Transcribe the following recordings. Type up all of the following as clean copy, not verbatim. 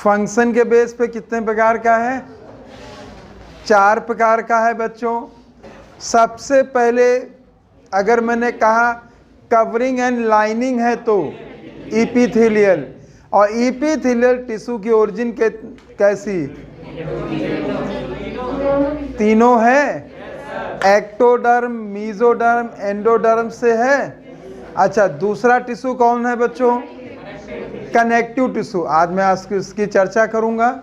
Function के base पे कितने प्रकार का है? 4 प्रकार का है बच्चों। सबसे पहले अगर मैंने कहा कवरिंग एंड लाइनिंग है तो इपिथेलियल, और इपिथेलियल टिश्यू की ओरिजिन कैसी? तीनों है, एक्टोडर्म, मीजोडर्म, एंडोडर्म से है। अच्छा, दूसरा टिश्यू कौन है बच्चों? Connective tissue. आज मैं इसकी चर्चा करूंगा।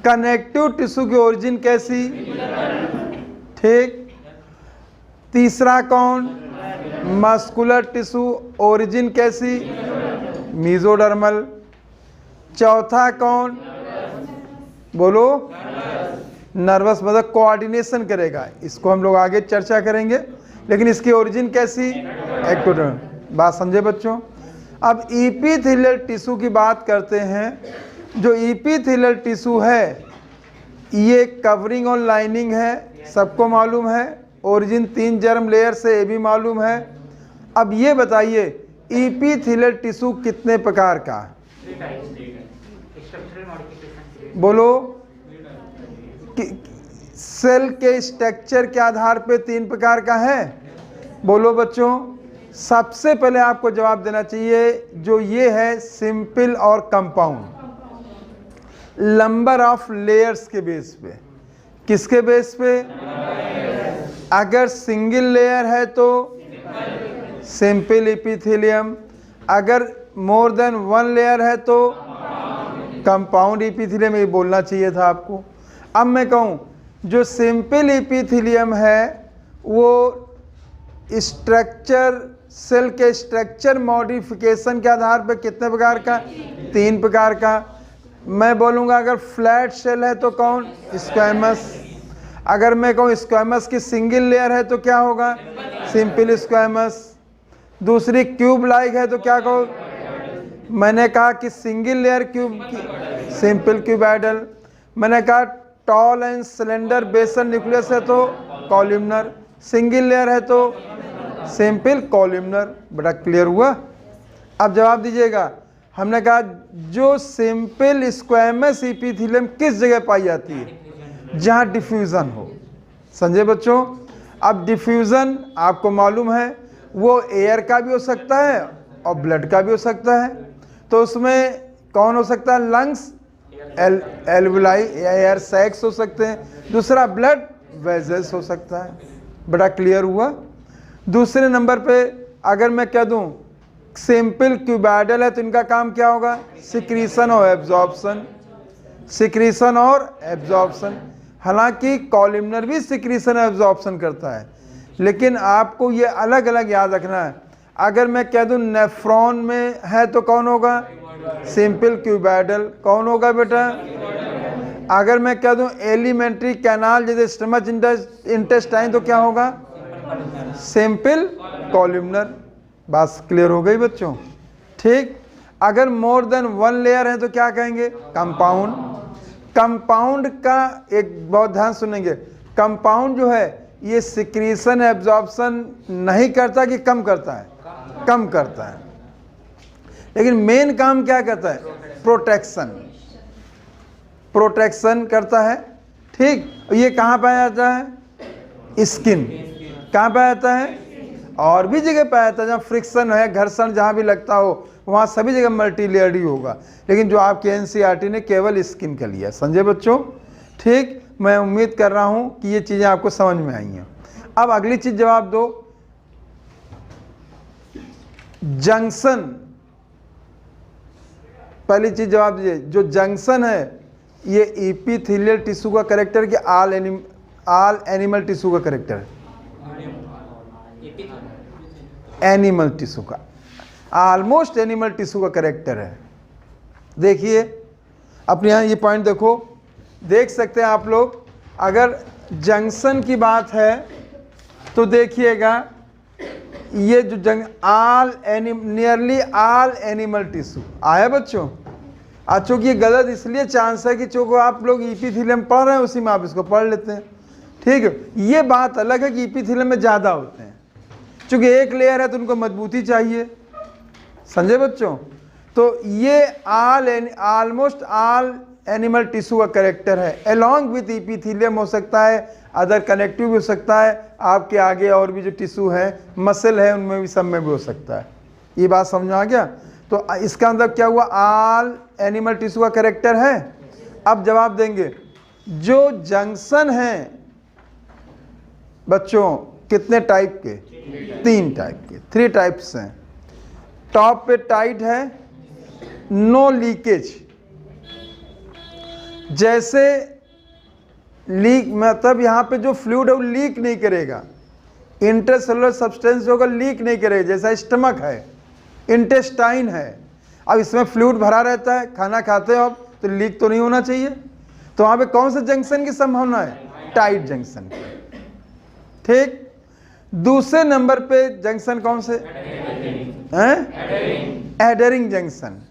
कनेक्टिव टिश्यू की ओरिजिन कैसी? ठीक। तीसरा कौन? मस्कुलर टिश्यू, ओरिजिन कैसी? मीजोडर्मल। चौथा कौन? बोलो। नर्वस, मतलब कोऑर्डिनेशन करेगा, इसको हम लोग आगे चर्चा करेंगे, लेकिन इसकी ओरिजिन कैसी? एक्टोडर्म। बात समझे बच्चों? अब इपिथेलियल टिश्यू की बात करते हैं। जो इपिथेलियल टिश्यू है ये कवरिंग और लाइनिंग है, सबको मालूम है। ओरिजिन 3 जर्म लेयर से, ये भी मालूम है। अब ये बताइए इपिथेलियल टिश्यू कितने प्रकार का? बोलो। सेल के स्ट्रक्चर के आधार पे 3 प्रकार का है। बोलो बच्चों। सबसे पहले आपको जवाब देना चाहिए, जो ये है सिंपल और कंपाउंड, नंबर ऑफ लेयर्स के बेस पे। किसके बेस पे? अगर सिंगल लेयर है तो सिंपल इपिथेलियम, अगर मोर देन 1 लेयर है तो कंपाउंड इपिथेलियम। ये बोलना चाहिए था आपको। अब मैं कहूँ जो सिंपल इपिथेलियम है वो स्ट्रक्चर, सेल के स्ट्रक्चर मॉडिफिकेशन के आधार पर कितने प्रकार का? 3 प्रकार का। मैं बोलूँगा अगर फ्लैट सेल है तो कौन? स्क्वैमस। अगर मैं कहूँ स्क्वैमस की सिंगल लेयर है तो क्या होगा? Simple squamous. दूसरी क्यूब लाइक है तो क्या कहो? मैंने कहा कि single layer cube, simple cuboidal. मैंने कहा tall and cylinder basal nucleus है तो कॉलमनर, सिंगल लेयर है तो सिंपल कॉलमनर। बड़ा क्लियर हुआ? अब जवाब दीजिएगा। हमने कहा जो सिंपल स्क्वैमस इपिथेलियम किस जगह पाई जाती है? जहाँ डिफ्यूज़न हो। समझे बच्चों? अब डिफ्यूज़न आपको मालूम है वो एयर का भी हो सकता है और ब्लड का भी हो सकता है। तो उसमें कौन हो सकता है? लंग्स, एल्वुलाई या एयर सैक्स हो सकते हैं। दूसरा ब्लड वेजल्स हो सकता है। बड़ा क्लियर हुआ? दूसरे नंबर पे अगर मैं कह दूं सिंपल क्यूबॉइडल है तो इनका काम क्या होगा? सिक्रीशन और एब्जॉर्प्शन, सिक्रीशन और एब्जॉर्प्शन। हालांकि कॉलमनर भी सिक्रीशन और एब्जॉर्प्शन करता है, लेकिन आपको ये अलग अलग याद रखना है। अगर मैं कह दूं नेफ्रॉन में है तो कौन होगा? Simple cuboidal. कौन होगा बेटा? अगर मैं कह दूं एलिमेंट्री कैनाल जैसे स्टमच इंटेस्टाइन तो क्या होगा? Simple columnar. बात क्लियर हो गई बच्चों? ठीक। अगर मोर देन 1 लेयर है तो क्या कहेंगे? कंपाउंड। कंपाउंड का एक बहुत ध्यान सुनेंगे, कंपाउंड जो है ये सिक्रीशन एब्जॉर्प्शन नहीं करता कि कम करता है? कम करता है। लेकिन मेन काम क्या करता है? प्रोटेक्शन, प्रोटेक्शन करता है। ठीक। ये कहाँ पाया जाता है? स्किन। कहाँ पाया जाता है? और भी जगह पाया जाता है जहाँ फ्रिक्शन है, घर्षण जहाँ भी लगता हो वहाँ सभी जगह मल्टी लेयर्ड ही होगा। लेकिन जो आपके एनसीईआरटी ने केवल स्किन का लिया। समझे बच्चों? ठीक। मैं उम्मीद कर रहा हूँ कि ये चीज़ें आपको समझ में आई हैं। अब अगली चीज़ जवाब दो। जंक्शन, पहली चीज़ जवाब दीजिए। जो जंक्शन है ये इपिथेलियल टिश्यू का करेक्टर कि ऑल एनिमल टिश्यू का करेक्टर है? एनिमल टिश्यू का, ऑलमोस्ट एनिमल टिश्यू का करेक्टर है। देखिए अपने यहाँ ये पॉइंट देखो, देख सकते हैं आप लोग। अगर जंक्शन की बात है तो देखिएगा ये जो नियरली ऑल एनिमल टिश्यू आया बच्चों। चूँकि ये गलत इसलिए चांस है कि चूँकि आप लोग इपिथेलियम पढ़ रहे हैं उसी में आप इसको पढ़ लेते हैं। ठीक है। ये बात अलग है कि इपिथेलियम में ज़्यादा होते हैं, चूँकि एक लेयर है तो उनको मजबूती चाहिए। समझे बच्चों? तो ये ऑलमोस्ट ऑल एनिमल टिश्यू का करेक्टर है। अलोंग विथ इपीथीलियम हो सकता है, अदर कनेक्टिव भी हो सकता है, आपके आगे और भी जो टिश्यू है, मसल है, उनमें भी, सब में भी हो सकता है। ये बात समझ में आ गया? तो इसका मतलब क्या हुआ? ऑल एनिमल टिश्यू का करेक्टर है। अब जवाब देंगे, जो जंक्शन है बच्चों कितने टाइप के? 3 टाइप के, 3 टाइप्स हैं। टॉप पे टाइट है, नो लीकेज, जैसे लीक मतलब यहाँ पे जो फ्लूइड है वो लीक नहीं करेगा, इंटरसेलुलर सब्सटेंस जो होगा लीक नहीं करेगा। जैसा स्टमक है, इंटेस्टाइन है, अब इसमें फ्लूइड भरा रहता है, खाना खाते हो आप तो लीक तो नहीं होना चाहिए। तो वहाँ पे कौन से जंक्शन की संभावना है? टाइट जंक्शन की। ठीक। दूसरे नंबर पे जंक्शन कौन से हैं? एडरिंग जंक्शन।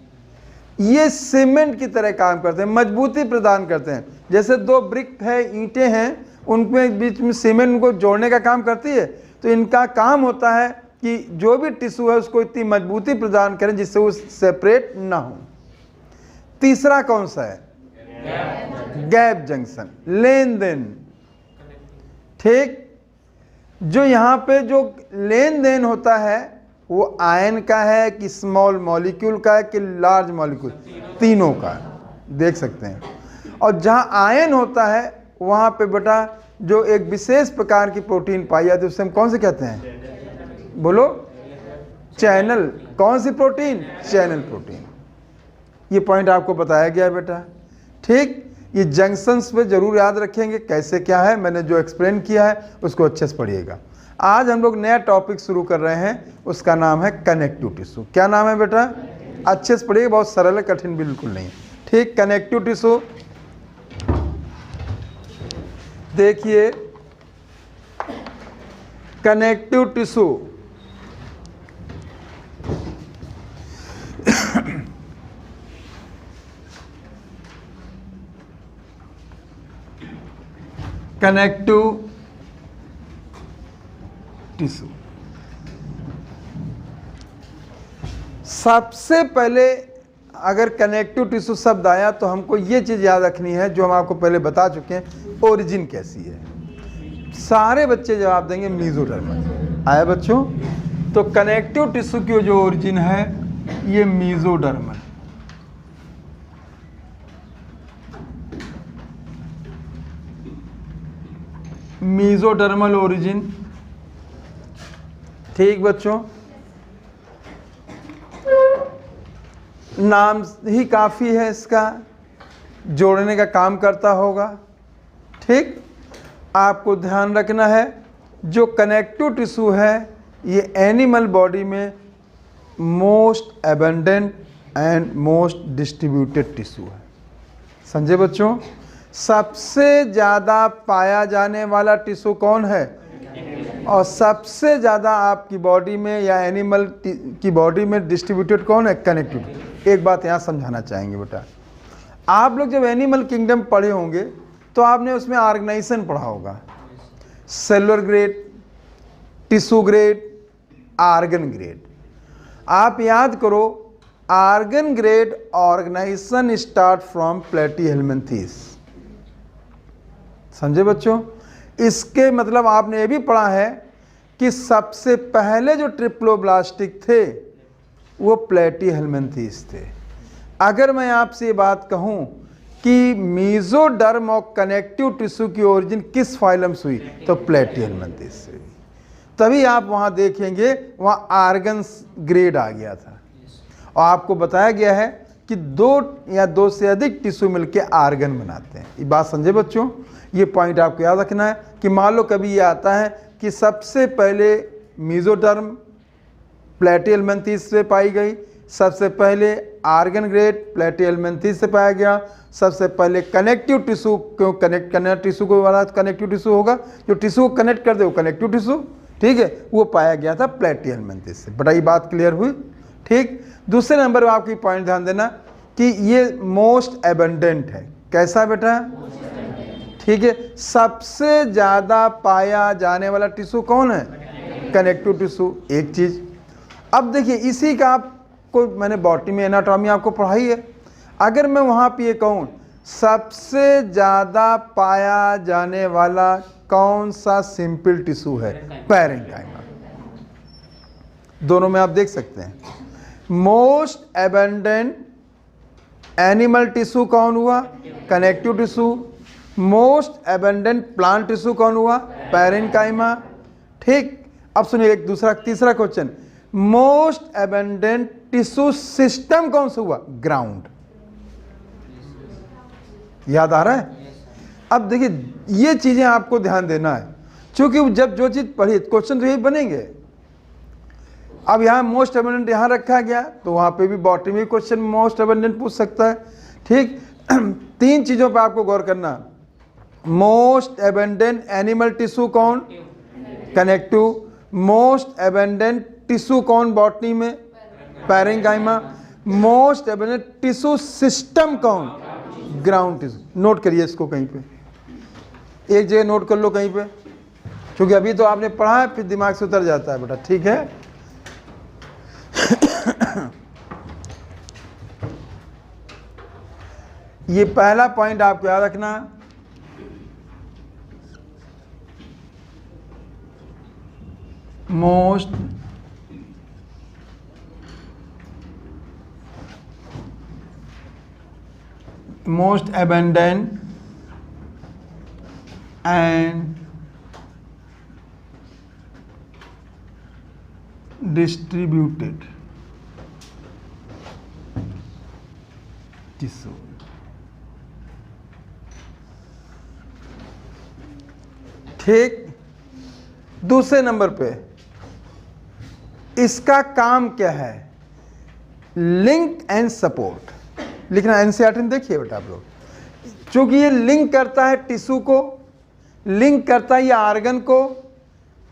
ये सीमेंट की तरह काम करते हैं, मजबूती प्रदान करते हैं। जैसे 2 ब्रिक है, ईंटें हैं, उनके बीच में सीमेंट को जोड़ने का काम करती है। तो इनका काम होता है कि जो भी टिश्यू है उसको इतनी मजबूती प्रदान करें जिससे वो सेपरेट ना हो। तीसरा कौन सा है? गैप जंक्शन, लेन देन। ठीक। जो यहाँ पे जो लेन देन होता है वो आयन का है कि स्मॉल मॉलिक्यूल का है कि लार्ज मॉलिक्यूल? तीनों का है, देख सकते हैं। और जहाँ आयन होता है वहाँ पे बेटा जो एक विशेष प्रकार की प्रोटीन पाई जाती है उसे हम कौन से कहते हैं? बोलो। चैनल। कौन सी प्रोटीन? Channel protein. ये पॉइंट आपको बताया गया है बेटा। ठीक। ये जंक्शंस पे जरूर याद रखेंगे कैसे क्या है, मैंने जो एक्सप्लेन किया है उसको अच्छे से पढ़िएगा। आज हम लोग नया टॉपिक शुरू कर रहे हैं, उसका नाम है कनेक्टिव टिश्यू। क्या नाम है बेटा? अच्छे से पढ़िएगा, बहुत सरल है, कठिन बिल्कुल नहीं। ठीक। कनेक्टिव टिश्यू देखिए, कनेक्टिव टिश्यू कनेक्टिव टिश्यू सबसे पहले अगर कनेक्टिव टिश्यू शब्द आया तो हमको ये चीज़ याद रखनी है जो हम आपको पहले बता चुके हैं, ओरिजिन कैसी है। सारे बच्चे जवाब देंगे मीजोडर्मल। आया बच्चों? तो कनेक्टिव टिश्यू की जो ओरिजिन है ये मीजोडर्मल। Mesodermal origin. ठीक बच्चों, नाम ही काफ़ी है इसका, जोड़ने का काम करता होगा। ठीक। आपको ध्यान रखना है जो कनेक्टिव टिश्यू है ये एनिमल बॉडी में most abundant and most distributed tissue है। समझे बच्चों? सबसे ज़्यादा पाया जाने वाला टिश्यू कौन है? और सबसे ज़्यादा आपकी बॉडी में या एनिमल की बॉडी में डिस्ट्रीब्यूटेड कौन है? कनेक्टिव। एक बात यहाँ समझाना चाहेंगे बेटा, आप लोग जब एनिमल किंगडम पढ़े होंगे तो आपने उसमें ऑर्गेनाइजेशन पढ़ा होगा, cellular grade, tissue grade, organ grade. आप याद करो, organ grade organisation start from platyhelminthes. समझे बच्चों? इसके मतलब आपने ये भी पढ़ा है कि सबसे पहले जो ट्रिप्लोब्लास्टिक थे वो प्लेटीहेल्मिन्थेस थे। अगर मैं आपसे ये बात कहूं कि मीजोडर्म और कनेक्टिव टिश्यू की ओरिजिन किस फाइलम से हुई, तो प्लेटीहेल्मिन्थेस से हुई। तभी आप वहाँ देखेंगे वहाँ आर्गन ग्रेड आ गया था। और आपको बताया गया है कि 2 या 2 से अधिक टिश्यू मिलके आर्गन बनाते हैं। ये बात समझे बच्चों? ये पॉइंट आपको याद रखना है कि मान लो कभी ये आता है कि सबसे पहले मीजोडर्म प्लेटीहेल्मिन्थेस से पाई गई, सबसे पहले आर्गन ग्रेड प्लेटीहेल्मिन्थेस से पाया गया, सबसे पहले कनेक्टिव टिश्यू, क्यों कनेक्ट करना टिश्यू को वाला कनेक्टिव टिश्यू होगा, जो टिश्यू को कनेक्ट कर दे वो कनेक्टिव टिश्यू। ठीक है, वो पाया गया था प्लेटीहेल्मिन्थेस से। बड़ा ये बात क्लियर हुई। ठीक। दूसरे नंबर पर आपकी पॉइंट ध्यान देना कि ये मोस्ट एबंडेंट है। कैसा बेटा? ठीक है। सबसे ज़्यादा पाया जाने वाला टिश्यू कौन है? Connective tissue. एक चीज़। अब देखिए इसी का आप आपको मैंने बॉटनी में एनाटॉमी आपको पढ़ाई है। अगर मैं वहाँ पे ये कहूँ सबसे ज़्यादा पाया जाने वाला कौन सा सिंपल टिश्यू है, पैरेन्काइमा। दोनों में आप देख सकते हैं। मोस्ट एबंडेंट एनिमल टिश्यू कौन हुआ, connective tissue. Most abundant plant tissue कौन हुआ, पैरेन्काइमा। ठीक, अब सुनिए एक दूसरा तीसरा question, most abundant tissue system कौन सा हुआ, ग्राउंड। याद आ रहा है? अब देखिए ये चीजें आपको ध्यान देना है, क्योंकि जब जो चीज पढ़ी क्वेश्चन तो यही बनेंगे। अब यहाँ मोस्ट एबंडेंट यहाँ रखा गया तो वहाँ पे भी बॉटनी में क्वेश्चन मोस्ट एबंडेंट पूछ सकता है। ठीक, तीन चीज़ों पे आपको गौर करना। मोस्ट एबंडेंट एनिमल टिश्यू कौन, कनेक्टिव। मोस्ट एबंडेंट टिश्यू कौन बॉटनी में, parenchyma. Most abundant tissue system कौन, ग्राउंड टिश्यू। नोट करिए इसको कहीं पे, एक जगह नोट कर लो कहीं पे, क्योंकि अभी तो आपने पढ़ा है फिर दिमाग से उतर जाता है बेटा। ठीक है, ये पहला पॉइंट आपको याद रखना। Most abundant and distributed tissue. ठीक, दूसरे नंबर पे इसका काम क्या है, लिंक एंड सपोर्ट। लिखना एनसीईआरटी में देखिए बेटा आप लोग, क्योंकि ये लिंक करता है टिश्यू को, लिंक करता है ये आर्गन को।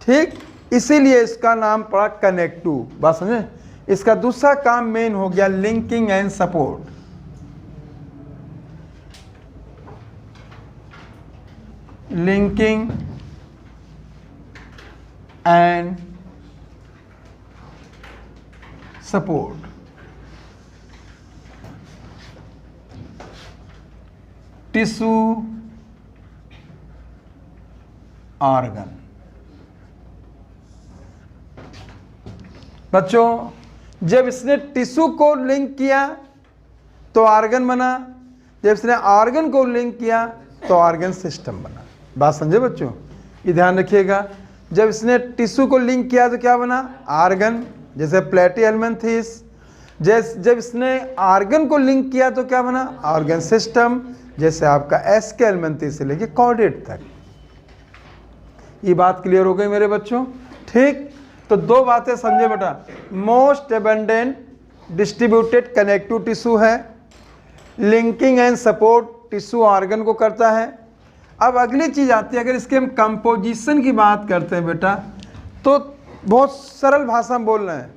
ठीक, इसीलिए इसका नाम पड़ा कनेक्टिव। बात समझे? इसका दूसरा काम मेन हो गया linking and support. Linking and support. Tissue organ. बच्चों जब इसने टिश्यू को लिंक किया तो ऑर्गन बना, जब इसने ऑर्गन को लिंक किया तो ऑर्गन सिस्टम बना। बात समझे बच्चों? ये ध्यान रखिएगा, जब इसने टिश्यू को लिंक किया तो क्या बना, ऑर्गन, जैसे प्लेटिहेल्मिन्थेस। जब इसने ऑर्गन को लिंक किया तो क्या बना, ऑर्गन सिस्टम, जैसे आपका एस्केल्मिन्थेस से लेके कॉर्डेट तक। ये बात क्लियर हो गई मेरे बच्चों? ठीक, तो दो बातें समझे बेटा, most abundant distributed connective tissue है, linking and support tissue organ को करता है। अब अगली चीज आती है, अगर इसके हम कंपोजिशन की बात करते हैं बेटा, तो बहुत सरल भाषा में बोल रहे हैं।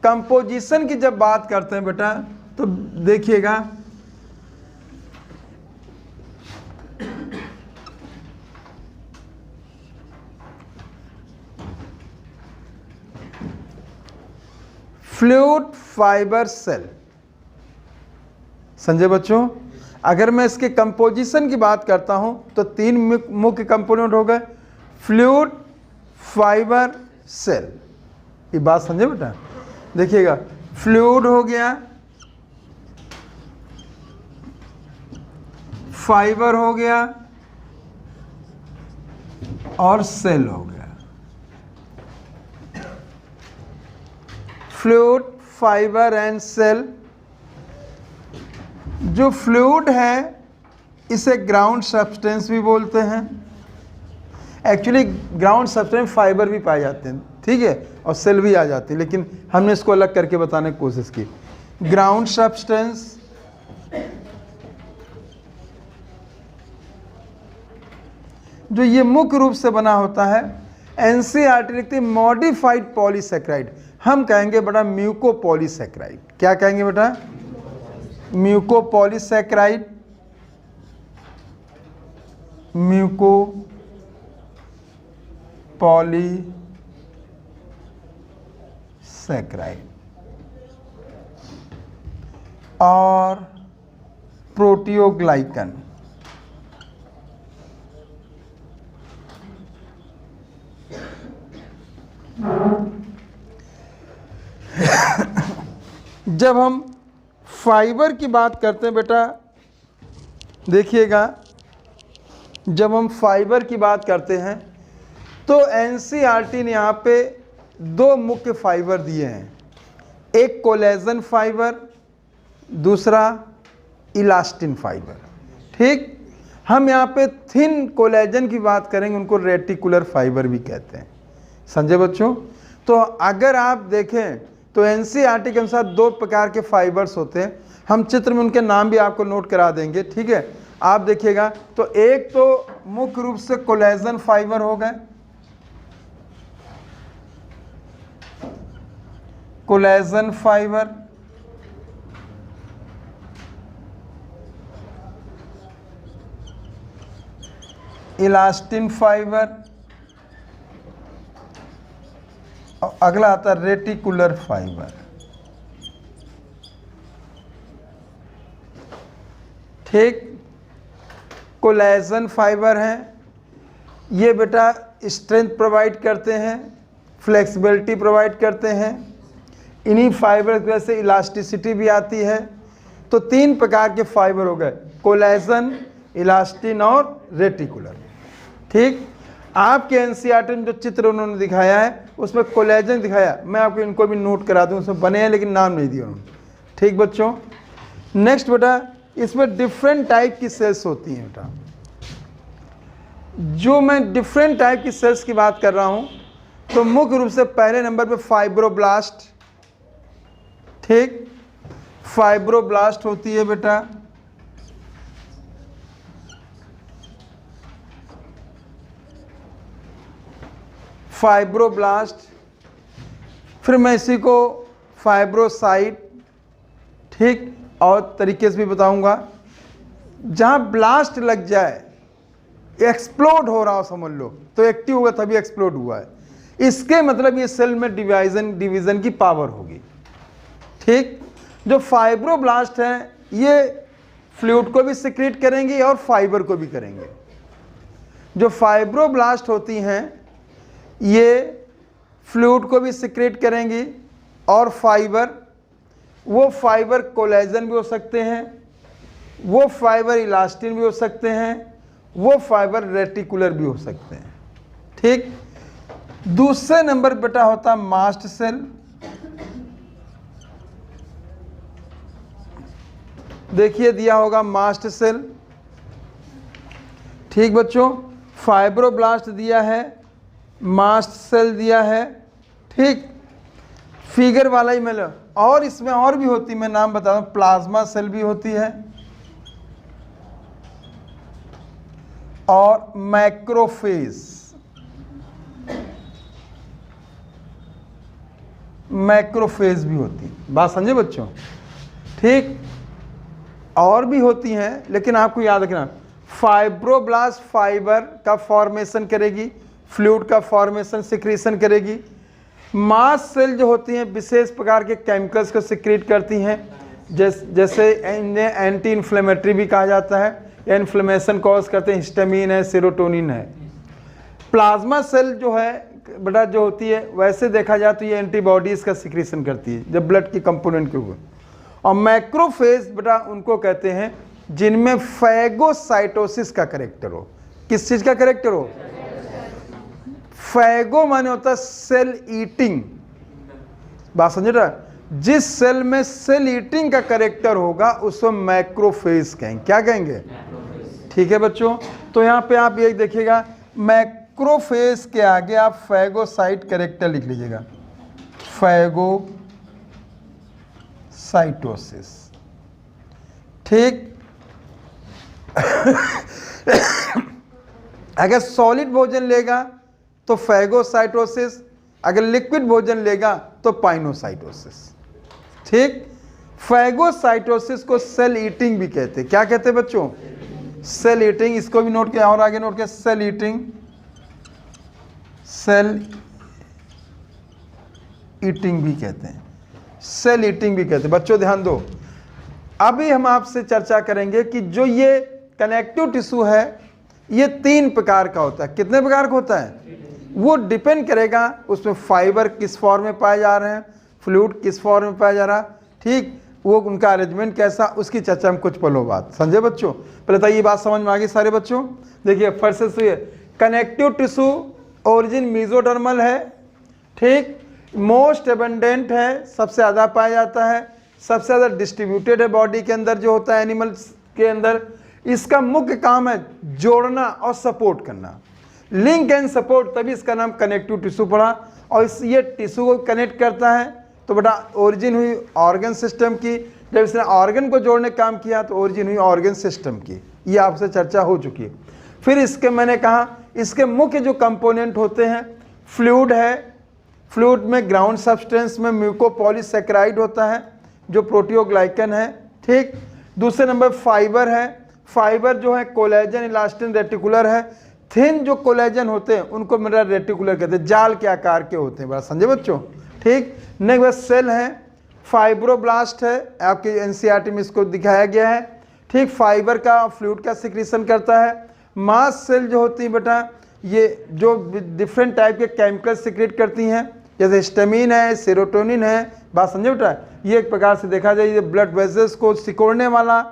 कंपोजिशन की जब बात करते हैं बेटा तो देखिएगा, फ्लूइड फाइबर सेल। समझे बच्चों? अगर मैं इसके कंपोजिशन की बात करता हूं तो तीन मुख्य कंपोनेंट हो गए, फ्लूइड फाइबर सेल। ये बात समझे बेटा? देखिएगा, फ्लूइड हो गया, फाइबर हो गया और सेल हो गया। Fluid fibre and cell. जो फ्लूइड है इसे ग्राउंड सब्सटेंस भी बोलते हैं। एक्चुअली ग्राउंड सब्सटेंस फाइबर भी पाए जाते हैं, ठीक है, और सेल भी आ जाती है, लेकिन हमने इसको अलग करके बताने की कोशिश की। ग्राउंड सब्सटेंस, जो ये मुख्य रूप से बना होता है, एनसीईआरटी लिखती है मॉडिफाइड पॉलीसेक्राइड। हम कहेंगे बेटा म्यूकोपॉलीसेक्राइड। क्या कहेंगे बेटा? Mucopolysaccharide, mucopolysaccharide. और प्रोटियोग्लाइकन। जब हम फाइबर की बात करते हैं बेटा, देखिएगा, जब हम फाइबर की बात करते हैं तो एनसीईआरटी ने यहाँ पे दो मुख्य फाइबर दिए हैं, एक कोलेजन फाइबर, दूसरा इलास्टिन फाइबर। ठीक, हम यहाँ पे थिन कोलेजन की बात करेंगे, उनको रेटिकुलर फाइबर भी कहते हैं। समझे बच्चों? तो अगर आप देखें तो एनसीईआरटी के अनुसार दो प्रकार के फाइबर्स होते हैं, हम चित्र में उनके नाम भी आपको नोट करा देंगे। ठीक है, आप देखिएगा, तो एक तो मुख्य रूप से कोलेजन फाइबर हो गए, कोलेजन फाइबर, इलास्टिन फाइबर, और अगला आता है रेटिकुलर फाइबर। ठीक, कोलेजन फाइबर हैं, ये बेटा स्ट्रेंथ प्रोवाइड करते हैं, फ्लेक्सिबिलिटी प्रोवाइड करते हैं, इन्हीं फाइबर की वजह से इलास्टिसिटी भी आती है। तो तीन प्रकार के फाइबर हो गए, कोलेजन, इलास्टिन और रेटिकुलर। ठीक, आपके एनसीईआरटी में जो चित्र उन्होंने दिखाया है उसमें कोलेजन दिखाया, मैं आपको इनको भी नोट करा दूं, उसमें बने हैं लेकिन नाम नहीं दिया उन्होंने। ठीक बच्चों, नेक्स्ट बेटा, इसमें डिफरेंट टाइप की सेल्स होती हैं बेटा। जो मैं डिफरेंट टाइप की सेल्स की बात कर रहा हूं, तो मुख्य रूप से पहले नंबर पे फाइब्रोब्लास्ट। ठीक, फाइब्रोब्लास्ट होती है बेटा, फाइब्रोब्लास्ट, फिर मैं इसी को फाइब्रोसाइट, ठीक, और तरीके से भी बताऊंगा। जहां ब्लास्ट लग जाए, एक्सप्लोड हो रहा हो समझ लो, तो एक्टिव होगा तभी एक्सप्लोड हुआ है, इसके मतलब ये सेल में डिवीजन की पावर होगी। ठीक, जो फाइब्रोब्लास्ट हैं ये फ्लूइड को भी सिक्रीट करेंगी और फाइबर को भी करेंगे। जो फाइब्रोब्लास्ट होती हैं ये फ्लूइड को भी सिक्रेट करेंगी और फाइबर, वो फाइबर कोलेजन भी हो सकते हैं, वो फाइबर इलास्टिन भी हो सकते हैं, वो फाइबर रेटिकुलर भी हो सकते हैं। ठीक, दूसरे नंबर बेटा होता मास्ट सेल। देखिए दिया होगा मास्ट सेल। ठीक बच्चों, फाइब्रोब्लास्ट दिया है, मास्ट सेल दिया है। ठीक, फिगर वाला ही मिला, और इसमें और भी होती, मैं नाम बता दूं, प्लाज्मा सेल भी होती है और मैक्रोफेज, मैक्रोफेज भी होती है। बात समझे बच्चों? ठीक, और भी होती हैं, लेकिन आपको याद रखना, फाइब्रोब्लास्ट फाइबर का फॉर्मेशन करेगी, फ्लूइड का फॉर्मेशन सिक्रीशन करेगी। मास्ट सेल जो होती हैं विशेष प्रकार के केमिकल्स को सिक्रीट करती हैं, जैसे इन्हें एंटी इन्फ्लेमेटरी भी कहा जाता है, या इन्फ्लेमेशन कॉज करते हैं, हिस्टामिन है, सेरोटोनिन है। प्लाज्मा सेल जो है बेटा जो होती है, वैसे देखा जाए तो ये एंटीबॉडीज़ का सिक्रीशन करती है जब ब्लड के कंपोनेंट के ऊपर। और मैक्रोफेज बेटा उनको कहते हैं जिनमें फैगोसाइटोसिस का करेक्टर हो। किस चीज़ का करेक्टर हो? फैगो माने होता है सेल ईटिंग। बात समझ रहा है? जिस सेल में सेल ईटिंग का करेक्टर होगा उसको मैक्रोफेज कहेंगे। क्या कहेंगे? ठीक है बच्चों, तो यहाँ पे आप ये देखिएगा, मैक्रोफेज के आगे आप फैगोसाइट करेक्टर लिख लीजिएगा, फैगोसाइटोसिस। ठीक अगर सॉलिड भोजन लेगा तो फैगोसाइटोसिस, अगर लिक्विड भोजन लेगा तो पाइनोसाइटोसिस। ठीक, फैगोसाइटोसिस को सेल ईटिंग भी कहते हैं। क्या कहते हैं बच्चों? Cell eating. इसको भी नोट किया और आगे नोट किया, सेल ईटिंग, सेल ईटिंग भी कहते हैं, सेल ईटिंग भी कहते हैं। बच्चों ध्यान दो, अभी हम आपसे चर्चा करेंगे कि जो ये कनेक्टिव टिश्यू है ये 3 प्रकार का होता है। कितने प्रकार का होता है? वो डिपेंड करेगा उसमें फाइबर किस फॉर्म में पाए जा रहे हैं, फ्लूइड किस फॉर्म में पाया जा रहा है, ठीक, वो उनका अरेंजमेंट कैसा, उसकी चर्चा हम कुछ पलों बाद। समझे बच्चों? पहले तो ये बात समझ में आ गई सारे बच्चों। देखिए फर्स्ट से सुनिए, कनेक्टिव टिश्यू ओरिजिन मेसोडर्मल है, ठीक, मोस्ट एबंडेंट है, सबसे ज़्यादा पाया जाता है, सबसे ज़्यादा डिस्ट्रीब्यूटेड है बॉडी के अंदर जो होता है एनिमल्स के अंदर। इसका मुख्य काम है जोड़ना और सपोर्ट करना, लिंक एंड सपोर्ट, तभी इसका नाम कनेक्टिव टिश्यू पड़ा। और ये टिश्यू को कनेक्ट करता है। तो बेटा ओरिजिन हुई ऑर्गन सिस्टम की, जब इसने ऑर्गन को जोड़ने का काम किया तो ओरिजिन हुई ऑर्गन सिस्टम की, ये आपसे चर्चा हो चुकी है। फिर इसके मैंने कहा इसके मुख्य जो कंपोनेंट होते हैं, फ्लूइड है, फ्लूइड में ग्राउंड सब्सटेंस में म्यूकोपॉलीसैकेराइड होता है जो प्रोटियोग्लाइकन है, ठीक। दूसरे नंबर फाइबर है, फाइबर जो है कोलेजन, इलास्टिन, रेटिकुलर है। थिन जो कोलेजन होते हैं उनको मेरा रेटिकुलर कहते हैं, जाल के आकार के होते हैं, बड़ा समझे बच्चों, ठीक। नेक्स्ट सेल है, फाइब्रोब्लास्ट है, आपके एनसीईआरटी में इसको दिखाया गया है, ठीक, फाइबर का फ्लूइड का सिक्रीशन करता है। मास सेल जो होती है बेटा ये जो डिफरेंट टाइप के केमिकल सिक्रेट करती हैं, जैसे हिस्टामिन है, सेरोटोनिन है, बात समझे बेटा। ये एक प्रकार से देखा जाए ये ब्लड वेसल्स को सिकोड़ने वाला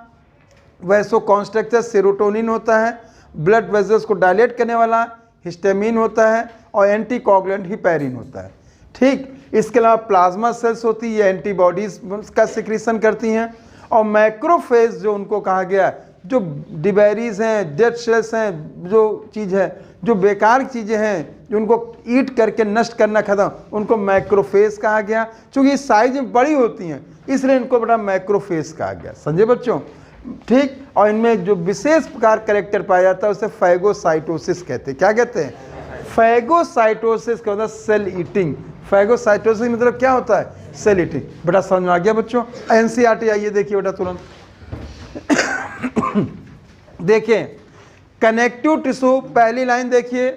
वैसो कॉन्स्ट्रक्टर सेरोटोनिन होता है, ब्लड वेसल्स को डायलेट करने वाला हिस्टामिन होता है, और एंटीकोगुलेंट हिपैरिन होता है, ठीक। इसके अलावा प्लाज्मा सेल्स होती है, एंटीबॉडीज का सिक्रीशन करती हैं। और मैक्रोफेज जो उनको कहा गया, जो डिबेरीज हैं, डेड सेल्स हैं, जो चीज़ है जो बेकार चीज़ें हैं जो उनको ईट करके नष्ट करना खत्म, उनको मैक्रोफेज कहा गया। चूँकि साइज में बड़ी होती हैं इसलिए इनको बड़ा मैक्रोफेज कहा गया, समझे बच्चों, ठीक। और इनमें जो विशेष प्रकार कैरेक्टर पाया जाता है उसे फैगोसाइटोसिस कहते हैं। क्या कहते हैं? फैगोसाइटोसिस का मतलब सेल ईटिंग। फैगोसाइटोसिस मतलब क्या होता है? Cell eating. बेटा समझ में आ गया बच्चों? एनसीईआरटी आइए देखिए बेटा तुरंत देखिए कनेक्टिव टिश्यू, पहली लाइन देखिए,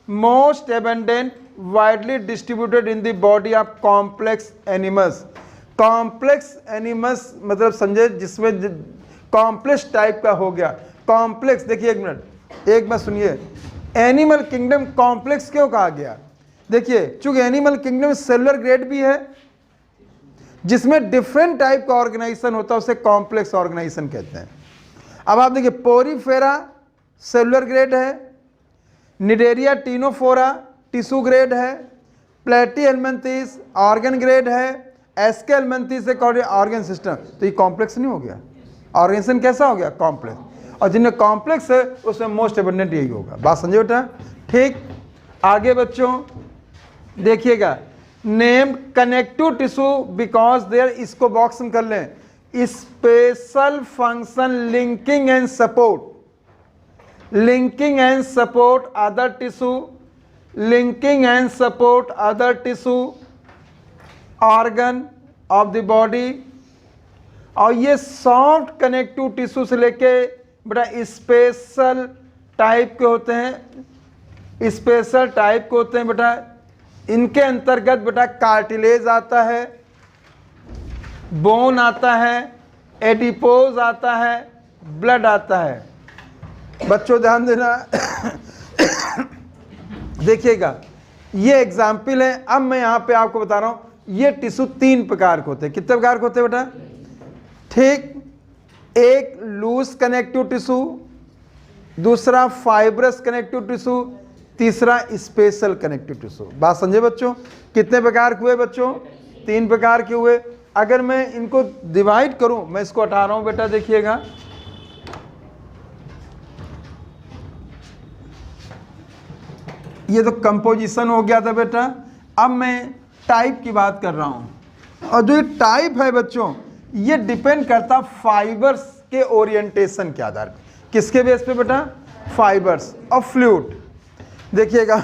most abundant widely distributed in the body of complex animals. Complex animals मतलब समझे जिसमें कॉम्प्लेक्स टाइप का हो गया। कॉम्प्लेक्स देखिए, एक मिनट सुनिए, एनिमल किंगडम कॉम्प्लेक्स क्यों कहा गया? देखिए चूंकि एनिमल किंगडम सेलुलर ग्रेड भी है जिसमें डिफरेंट टाइप का ऑर्गेनाइजेशन होता है, उसे कॉम्प्लेक्स ऑर्गेनाइजेशन कहते हैं। अब आप देखिए पोरीफेरा सेलुलर ग्रेड है, निडेरिया टीनोफोरा टिश्यू ग्रेड है, प्लेटी हेलमिंथीस ऑर्गन ग्रेड है, एस्के हेलमिंथीस एक ऑर्गन सिस्टम। तो ये कॉम्प्लेक्स नहीं हो गया? ऑर्गेनाइजेशन कैसा हो गया? कॉम्प्लेक्स। और जिनमें कॉम्प्लेक्स है उसमें मोस्ट एबंडेंट यही होगा, बात समझे बेटा, ठीक। आगे बच्चों देखिएगा, name connective tissue because there, इसको बॉक्स में कर लें, special function linking and support, linking and support other tissue, linking and support other tissue organ of the body. और ये सॉफ्ट कनेक्टिव टिश्यू से लेके बेटा स्पेशल टाइप के होते हैं, स्पेशल टाइप के होते हैं बेटा। इनके अंतर्गत बेटा कार्टिलेज आता है, बोन आता है, एडिपोज आता है, ब्लड आता है। बच्चों ध्यान देना देखिएगा ये एग्जाम्पल है। अब मैं यहाँ पे आपको बता रहा हूँ ये टिश्यू 3 प्रकार के होते हैं। कितने प्रकार के होते हैं बेटा? ठीक, एक लूज कनेक्टिव टिश्यू, दूसरा फाइब्रस कनेक्टिव टिश्यू, तीसरा स्पेशल कनेक्टिव टिश्यू। बात समझे बच्चों? कितने प्रकार के हुए बच्चों? 3 प्रकार के हुए। अगर मैं इनको डिवाइड करूं, मैं इसको हटा रहा हूं बेटा, देखिएगा ये तो कंपोजिशन हो गया था बेटा। अब मैं टाइप की बात कर रहा हूं, और जो ये टाइप है बच्चों ये डिपेंड करता फाइबर्स के ओरिएंटेशन के आधार पर। किसके बेस पे बेटा? फाइबर्स और फ्लूइड। देखिएगा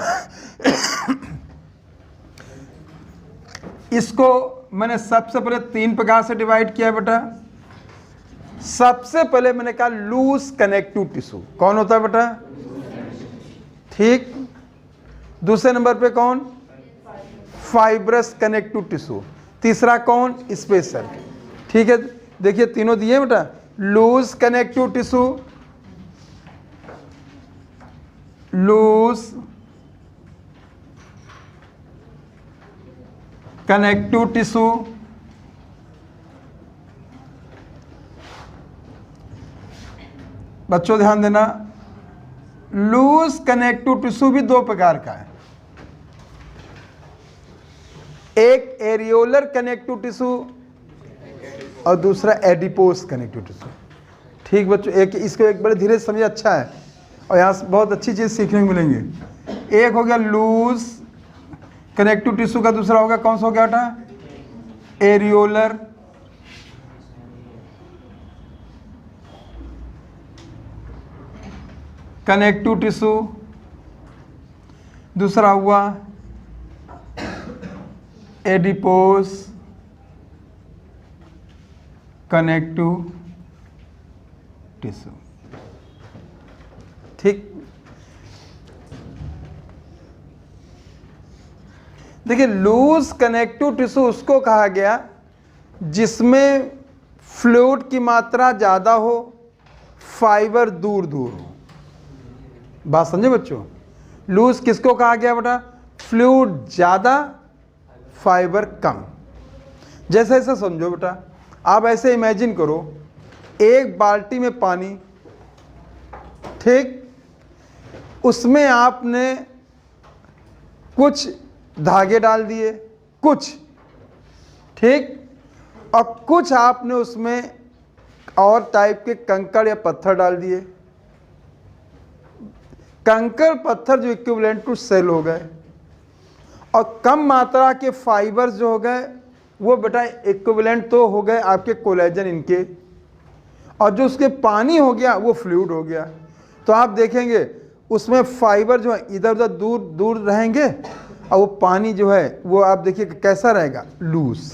इसको मैंने सबसे पहले 3 प्रकार से डिवाइड किया बेटा। सबसे पहले मैंने कहा लूज कनेक्टिव टिश्यू। कौन होता है बेटा? ठीक। दूसरे नंबर पे कौन? Fibrous connective tissue. तीसरा कौन? स्पेशल। ठीक है, देखिए तीनों दिए बेटा, loose connective tissue, loose connective tissue, बच्चों ध्यान देना, लूज कनेक्टिव टिश्यू भी दो प्रकार का है, एक एरियोलर कनेक्टिव टिश्यू और दूसरा एडिपोस कनेक्टिव टिश्यू। ठीक बच्चों, एक इसको एक बड़े धीरे से समझे, अच्छा है, और यहाँ से बहुत अच्छी चीज़ सीखने को मिलेंगे। एक हो गया लूज कनेक्टिव टिश्यू का, दूसरा होगा कौन सा हो गया बेटा, एरियोलर कनेक्टिव टिश्यू, दूसरा हुआ एडिपोस कनेक्टिव टिश्यू। ठीक, देखिए लूज कनेक्टिव टिश्यू उसको कहा गया जिसमें फ्लूइड की मात्रा ज़्यादा हो, फाइबर दूर दूर हो। बात समझे बच्चों, लूज किसको कहा गया बेटा, फ्लूइड ज़्यादा फाइबर कम। जैसे ऐसे समझो बेटा, आप ऐसे इमेजिन करो, एक बाल्टी में पानी, ठीक, उसमें आपने कुछ धागे डाल दिए, कुछ, ठीक, और कुछ आपने उसमें और टाइप के कंकड़ या पत्थर डाल दिए। कंकड़ पत्थर जो इक्विवेलेंट टू सेल हो गए, और कम मात्रा के फाइबर्स जो हो गए वो बेटा इक्विवेलेंट तो हो गए आपके कोलेजन इनके, और जो उसके पानी हो गया वो फ्लूइड हो गया। तो आप देखेंगे उसमें फाइबर जो है इधर उधर दूर दूर रहेंगे, और वो पानी जो है वो आप देखिए कैसा रहेगा, लूज।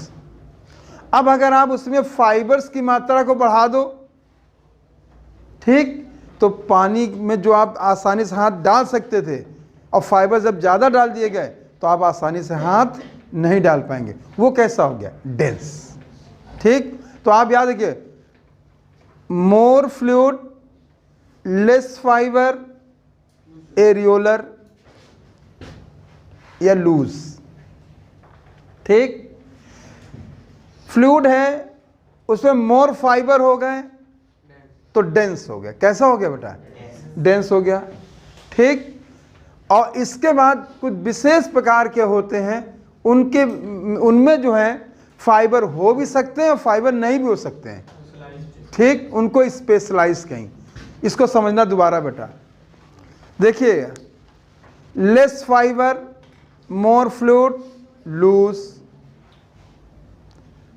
अब अगर आप उसमें फाइबर्स की मात्रा को बढ़ा दो, ठीक, तो पानी में जो आप आसानी से हाथ डाल सकते थे, और फाइबर जब ज़्यादा डाल दिए गए तो आप आसानी से हाथ नहीं डाल पाएंगे, वो कैसा हो गया, डेंस। ठीक, तो आप याद रखिए, मोर फ्लूइड लेस फाइबर, एरियोलर या लूज। ठीक, फ्लूइड है उसमें मोर फाइबर हो गए तो डेंस हो गया। कैसा हो गया बेटा, डेंस हो गया। ठीक, और इसके बाद कुछ विशेष प्रकार के होते हैं, उनमें जो है फाइबर हो भी सकते हैं और फाइबर नहीं भी हो सकते हैं। ठीक, उनको स्पेशलाइज कहीं, इसको समझना दोबारा बेटा। देखिए, लेस फाइबर, मोर फ्लूइड, लूज।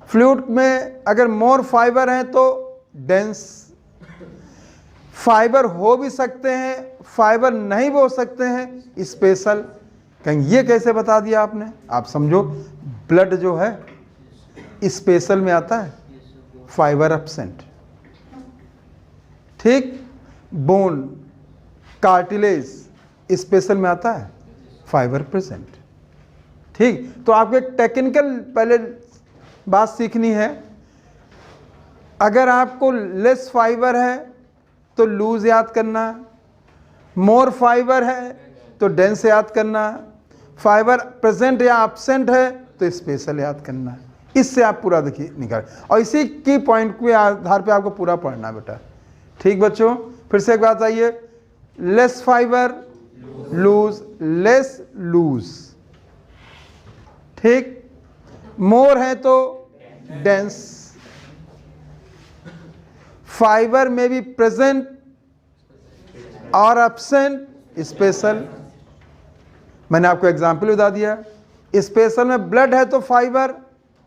फ्लूइड में अगर मोर फाइबर है तो डेंस। फाइबर हो भी सकते हैं, फाइबर नहीं भी हो सकते हैं, स्पेशल। कहीं ये कैसे बता दिया आपने, आप समझो, ब्लड जो है स्पेशल में आता है, फाइबर एब्सेंट। ठीक, बोन, कार्टिलेज स्पेशल में आता है, फाइबर प्रेजेंट। ठीक, तो आपको एक टेक्निकल पहले बात सीखनी है। अगर आपको लेस फाइबर है तो लूज याद करना, मोर फाइबर है तो डेंस याद करना, फाइबर प्रेजेंट या एब्सेंट है तो स्पेशल याद करना। इससे आप पूरा देखिए निकाल, और इसी की पॉइंट के आधार पे आपको पूरा पढ़ना बेटा। ठीक बच्चों, फिर से एक बात आइए, less fibre loose, less loose. ठीक, मोर है तो डेंस, फाइबर में भी प्रेजेंट और एब्सेंट, स्पेशल। मैंने आपको एग्जाम्पल बता दिया। स्पेशल में ब्लड है तो फाइबर,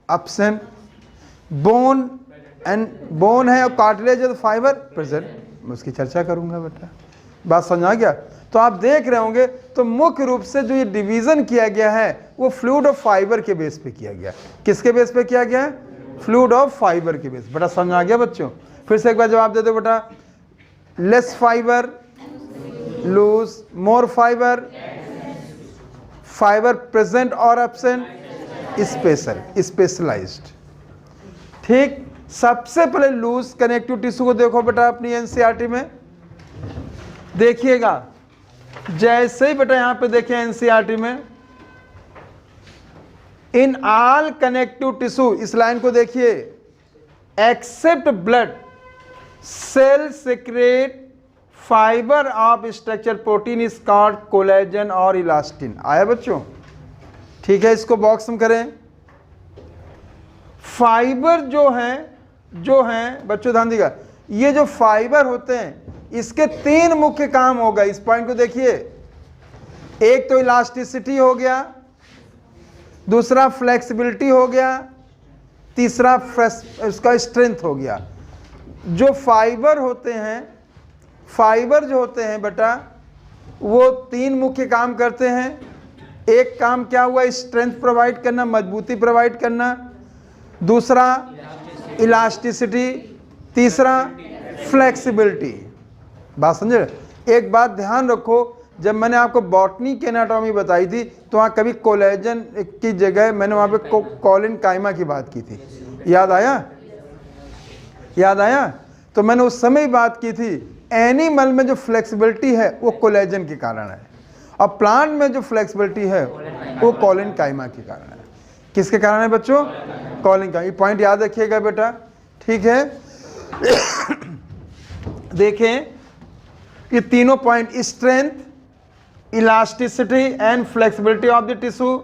एब्सेंट। बोन है और कार्टिलेज है तो फाइबर प्रेजेंट। मैं उसकी चर्चा करूंगा बेटा, बात समझ आ गया। तो आप देख रहे होंगे, तो मुख्य रूप से जो ये डिवीजन किया गया है वो फ्लूइड ऑफ फाइबर के बेस पे किया गया। किसके बेस पे किया गया है, फ्लूइड ऑफ फाइबर के बेस। बेटा समझ आ गया बच्चों, फिर से एक बार जवाब दे दो बेटा। लेस फाइबर लूज, मोर फाइबर, फाइबर प्रेजेंट और एब्सेंट, स्पेशल, स्पेशलाइज्ड। ठीक, सबसे पहले लूज कनेक्टिव टिश्यू को देखो बेटा अपनी एनसीईआरटी में, देखिएगा जैसे ही बेटा यहां पे देखें एनसीईआरटी में, इन ऑल कनेक्टिव टिश्यू, इस लाइन को देखिए, except blood cell secrete fibre of structure protein is called collagen और इलास्टिन। आया बच्चों? ठीक है, इसको बॉक्स में करें। फाइबर जो हैं बच्चों ध्यान दीजिएगा, ये जो फाइबर होते हैं इसके 3 मुख्य काम हो गए। इस पॉइंट को देखिए, एक तो इलास्टिसिटी हो गया, दूसरा फ्लेक्सिबिलिटी हो गया, तीसरा इसका स्ट्रेंथ हो गया। जो फाइबर जो होते हैं बेटा, वो 3 मुख्य काम करते हैं। एक काम क्या हुआ, स्ट्रेंथ प्रोवाइड करना, मजबूती प्रोवाइड करना, दूसरा इलास्टिसिटी, तीसरा फ्लेक्सिबिलिटी। बात समझे? एक बात ध्यान रखो, जब मैंने आपको बॉटनी की एनाटॉमी बताई थी तो वहाँ कभी कोलेजन की जगह मैंने वहाँ पे कॉलिन काइमा की बात की थी। याद आया? तो मैंने उस समय बात की थी, एनिमल में जो फ्लेक्सिबिलिटी है वो कोलेजन के कारण है, और प्लांट में जो फ्लेक्सिबिलिटी है वो कॉलिन काइमा के कारण है। किसके कारण है बच्चों? कॉलिन काइमा। ये पॉइंट याद रखिएगा बेटा, ठीक है? देखें ये तीनों point, strength, elasticity and flexibility of the tissue.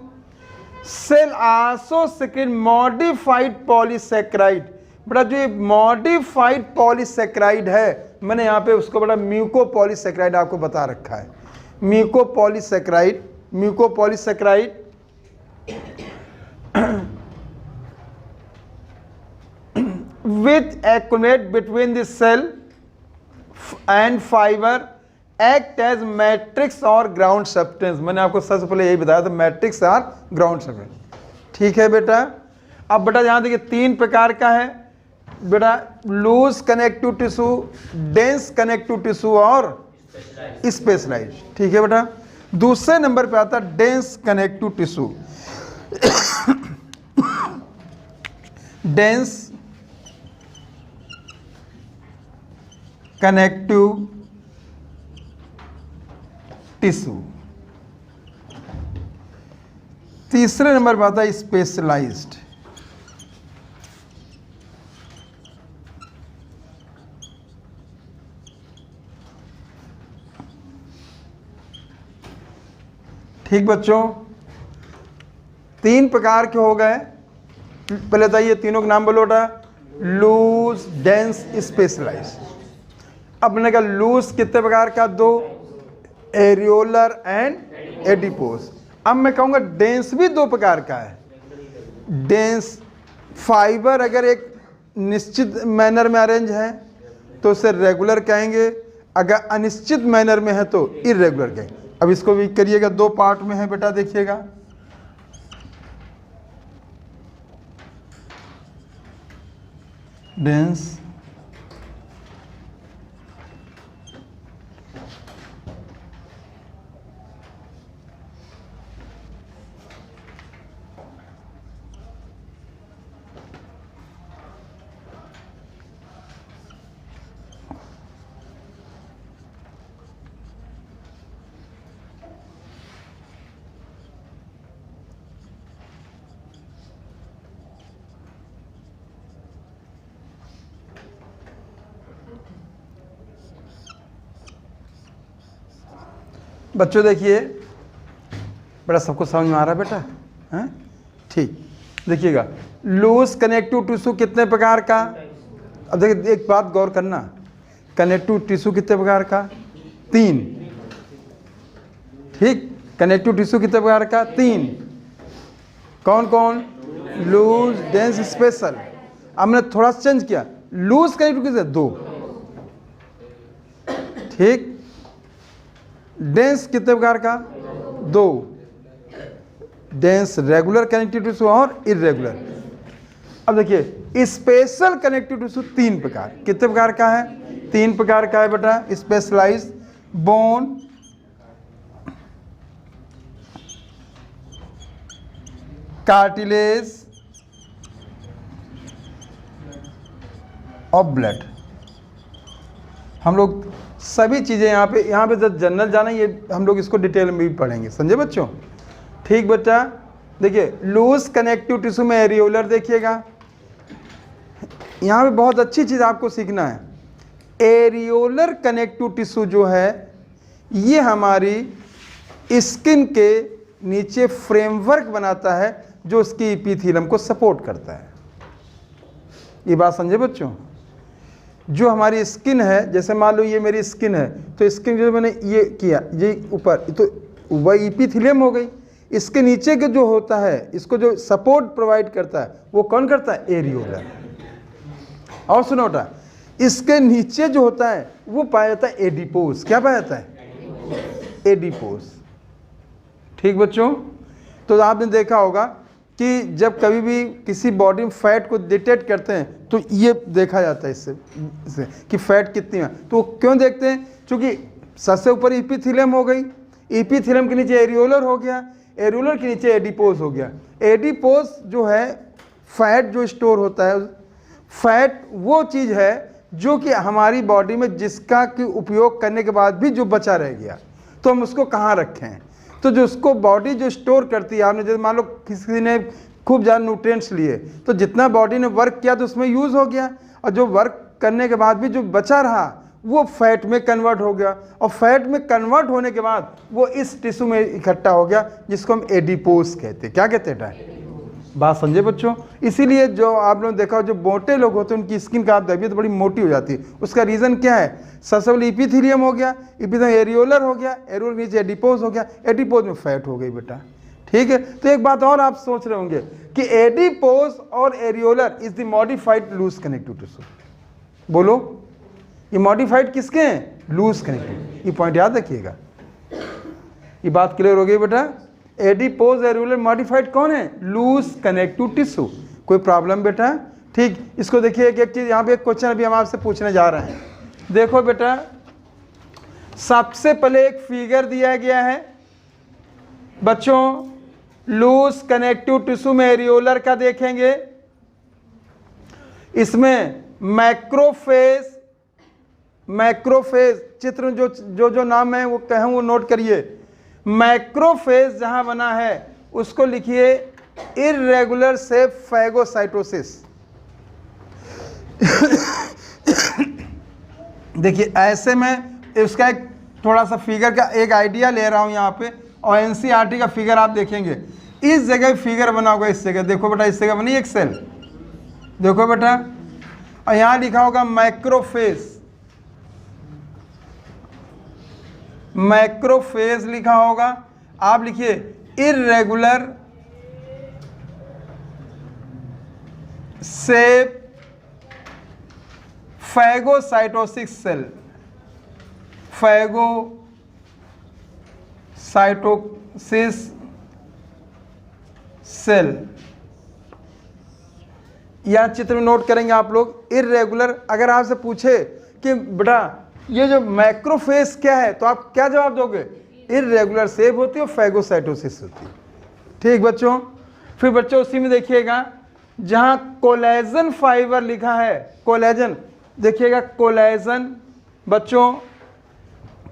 Cell also secrete modified polysaccharide. बेटा जो ये मॉडिफाइड पॉलीसैकेराइड है, मैंने यहाँ पे उसको बड़ा म्यूकोपॉलीसैकेराइड आपको बता रखा है। Mucopolysaccharide which accumulate between the cell and fiber act as matrix और ground substance। मैंने आपको सबसे पहले यही बताया था, मैट्रिक्स और ग्राउंड सब्सटेंस। ठीक है बेटा? अब बेटा यहाँ देखिए 3 प्रकार का है बेटा, loose connective tissue, dense connective tissue और स्पेशलाइज। ठीक है बेटा? दूसरे नंबर पे आता है dense connective tissue. Dense connective tissue. तीसरे नंबर पर आता है स्पेशलाइज्ड। ठीक बच्चों, 3 प्रकार के हो गए। पहले तो ये तीनों के नाम बोलो बेटा, लूज, डेंस, स्पेशलाइज्ड। अब मैंने कहा लूज कितने प्रकार का? 2, एरियोलर एंड एडिपोस। अब मैं कहूँगा डेंस भी 2 प्रकार का है। डेंस फाइबर अगर एक निश्चित मैनर में अरेंज है तो उसे रेगुलर कहेंगे, अगर अनिश्चित मैनर में है तो इरेगुलर कहेंगे। अब इसको भी करिएगा, 2 पार्ट में है बेटा, देखिएगा। डेंस बच्चों देखिए, बड़ा सबको समझ में आ रहा है बेटा? हैं? ठीक, देखिएगा लूज कनेक्टिव टिश्यू कितने प्रकार का? अब देखिए एक बात गौर करना, कनेक्टिव टिश्यू कितने प्रकार का? 3। ठीक, कनेक्टिव टिश्यू कितने प्रकार का? 3। कौन कौन? Loose, dense, special. अब मैंने थोड़ा सा चेंज किया, लूज कनेक्टिव कितने? 2। ठीक, डेंस कितने प्रकार का? 2। डेंस रेगुलर कनेक्टिव टिश्यू और इरेगुलर। अब देखिए स्पेशल कनेक्टिव टिश्यू 3 प्रकार। कितने प्रकार का है? 3 प्रकार का है बेटा। Specialised, bone, cartilage of blood. हम लोग सभी चीज़ें यहाँ पे जब जनरल जाना, ये हम लोग इसको डिटेल में भी पढ़ेंगे, समझे बच्चों? ठीक बच्चा, देखिए लूज कनेक्टिव टिश्यू में एरियोलर, देखिएगा यहाँ पे बहुत अच्छी चीज़ आपको सीखना है। एरियोलर कनेक्टिव टिश्यू जो है ये हमारी स्किन के नीचे फ्रेमवर्क बनाता है जो उसकी एपिथेलियम को सपोर्ट करता है। ये बात समझे बच्चों? जो हमारी स्किन है, जैसे मान लो ये मेरी स्किन है, तो स्किन जो मैंने ये किया, ये ऊपर, तो वह एपिथेलियम हो गई। इसके नीचे के जो होता है, इसको जो सपोर्ट प्रोवाइड करता है, वो कौन करता है? एरियोलर। और सुनो बेटा, इसके नीचे जो होता है वो पाया जाता है एडिपोज। क्या पाया जाता है? एडिपोज। ठीक बच्चों, तो आपने देखा होगा कि जब कभी भी किसी बॉडी में फैट को डिटेक्ट करते हैं तो ये देखा जाता है इससे कि फैट कितनी है। तो क्यों देखते हैं? क्योंकि सबसे ऊपर एपिथेलियम हो गई, एपिथेलियम के नीचे एरियोलर हो गया, एरियोलर के नीचे एडिपोज हो गया। एडिपोज जो है फैट जो स्टोर होता है, फैट वो चीज़ है जो कि हमारी बॉडी में जिसका कि उपयोग करने के बाद भी जो बचा रह गया, तो हम उसको कहाँ रखें? तो जो उसको बॉडी जो स्टोर करती है, आपने जैसे मान लो किसी ने खूब ज़्यादा न्यूट्रिएंट्स लिए, तो जितना बॉडी ने वर्क किया तो उसमें यूज़ हो गया, और जो वर्क करने के बाद भी जो बचा रहा वो फैट में कन्वर्ट हो गया, और फैट में कन्वर्ट होने के बाद वो इस टिश्यू में इकट्ठा हो गया, जिसको हम एडिपोज कहते हैं। क्या कहते हैं? बात समझे बच्चों? इसीलिए जो आप लोगों ने देखा, जो मोटे लोग होते हैं उनकी स्किन का आप देखिए तो बड़ी मोटी हो जाती है। उसका रीज़न क्या है? सबसे पहले एपिथेलियम हो गया, एपिथेलियम एरियोलर हो गया, एरियोलर नीचे एडिपोज हो गया, एडिपोज में फैट हो गई बेटा। ठीक है, तो एक बात और आप सोच रहे होंगे कि एडिपोज और areolar is the modified loose connective tissue. बोलो, ये मॉडिफाइड किसके हैं? Loose connective. ये पॉइंट याद रखिएगा। ये बात क्लियर हो गई बेटा? एडिपोज एरियोलर मॉडिफाइड कौन है? Loose connective tissue. कोई प्रॉब्लम बेटा? ठीक, इसको देखिए एक चीज़, यहाँ पे एक क्वेश्चन अभी हम आपसे पूछने जा रहे हैं। देखो बेटा, सबसे पहले एक फिगर दिया गया है बच्चों, लूज कनेक्टिव टिश्यू में एरियोलर का देखेंगे। इसमें मैक्रोफेज चित्र जो नाम है वो कहूँ वो नोट करिए। मैक्रोफेज जहां बना है उसको लिखिए इर्रेगुलर शेप फैगोसाइटोसिस। देखिए ऐसे में इसका एक थोड़ा सा फिगर का एक आइडिया ले रहा हूं यहाँ पे, और एनसीईआरटी का फिगर आप देखेंगे, इस जगह फिगर बना होगा, इस जगह देखो बेटा, इस जगह बनी एक सेल, देखो बेटा, और यहाँ लिखा होगा मैक्रोफेज, मैक्रोफेज लिखा होगा। आप लिखिए irregular shape phagocytosis cell, phagocytosis cell. यह चित्र में नोट करेंगे आप लोग, इर्रेगुलर। अगर आपसे पूछे कि बेटा ये जो मैक्रोफेज क्या है, तो आप क्या जवाब दोगे? इर्रेगुलर शेप होती है और फैगोसाइटोसिस होती है। ठीक बच्चों, फिर बच्चों उसी में देखिएगा जहां कोलेजन फाइबर लिखा है, कोलेजन देखिएगा, कोलेजन बच्चों,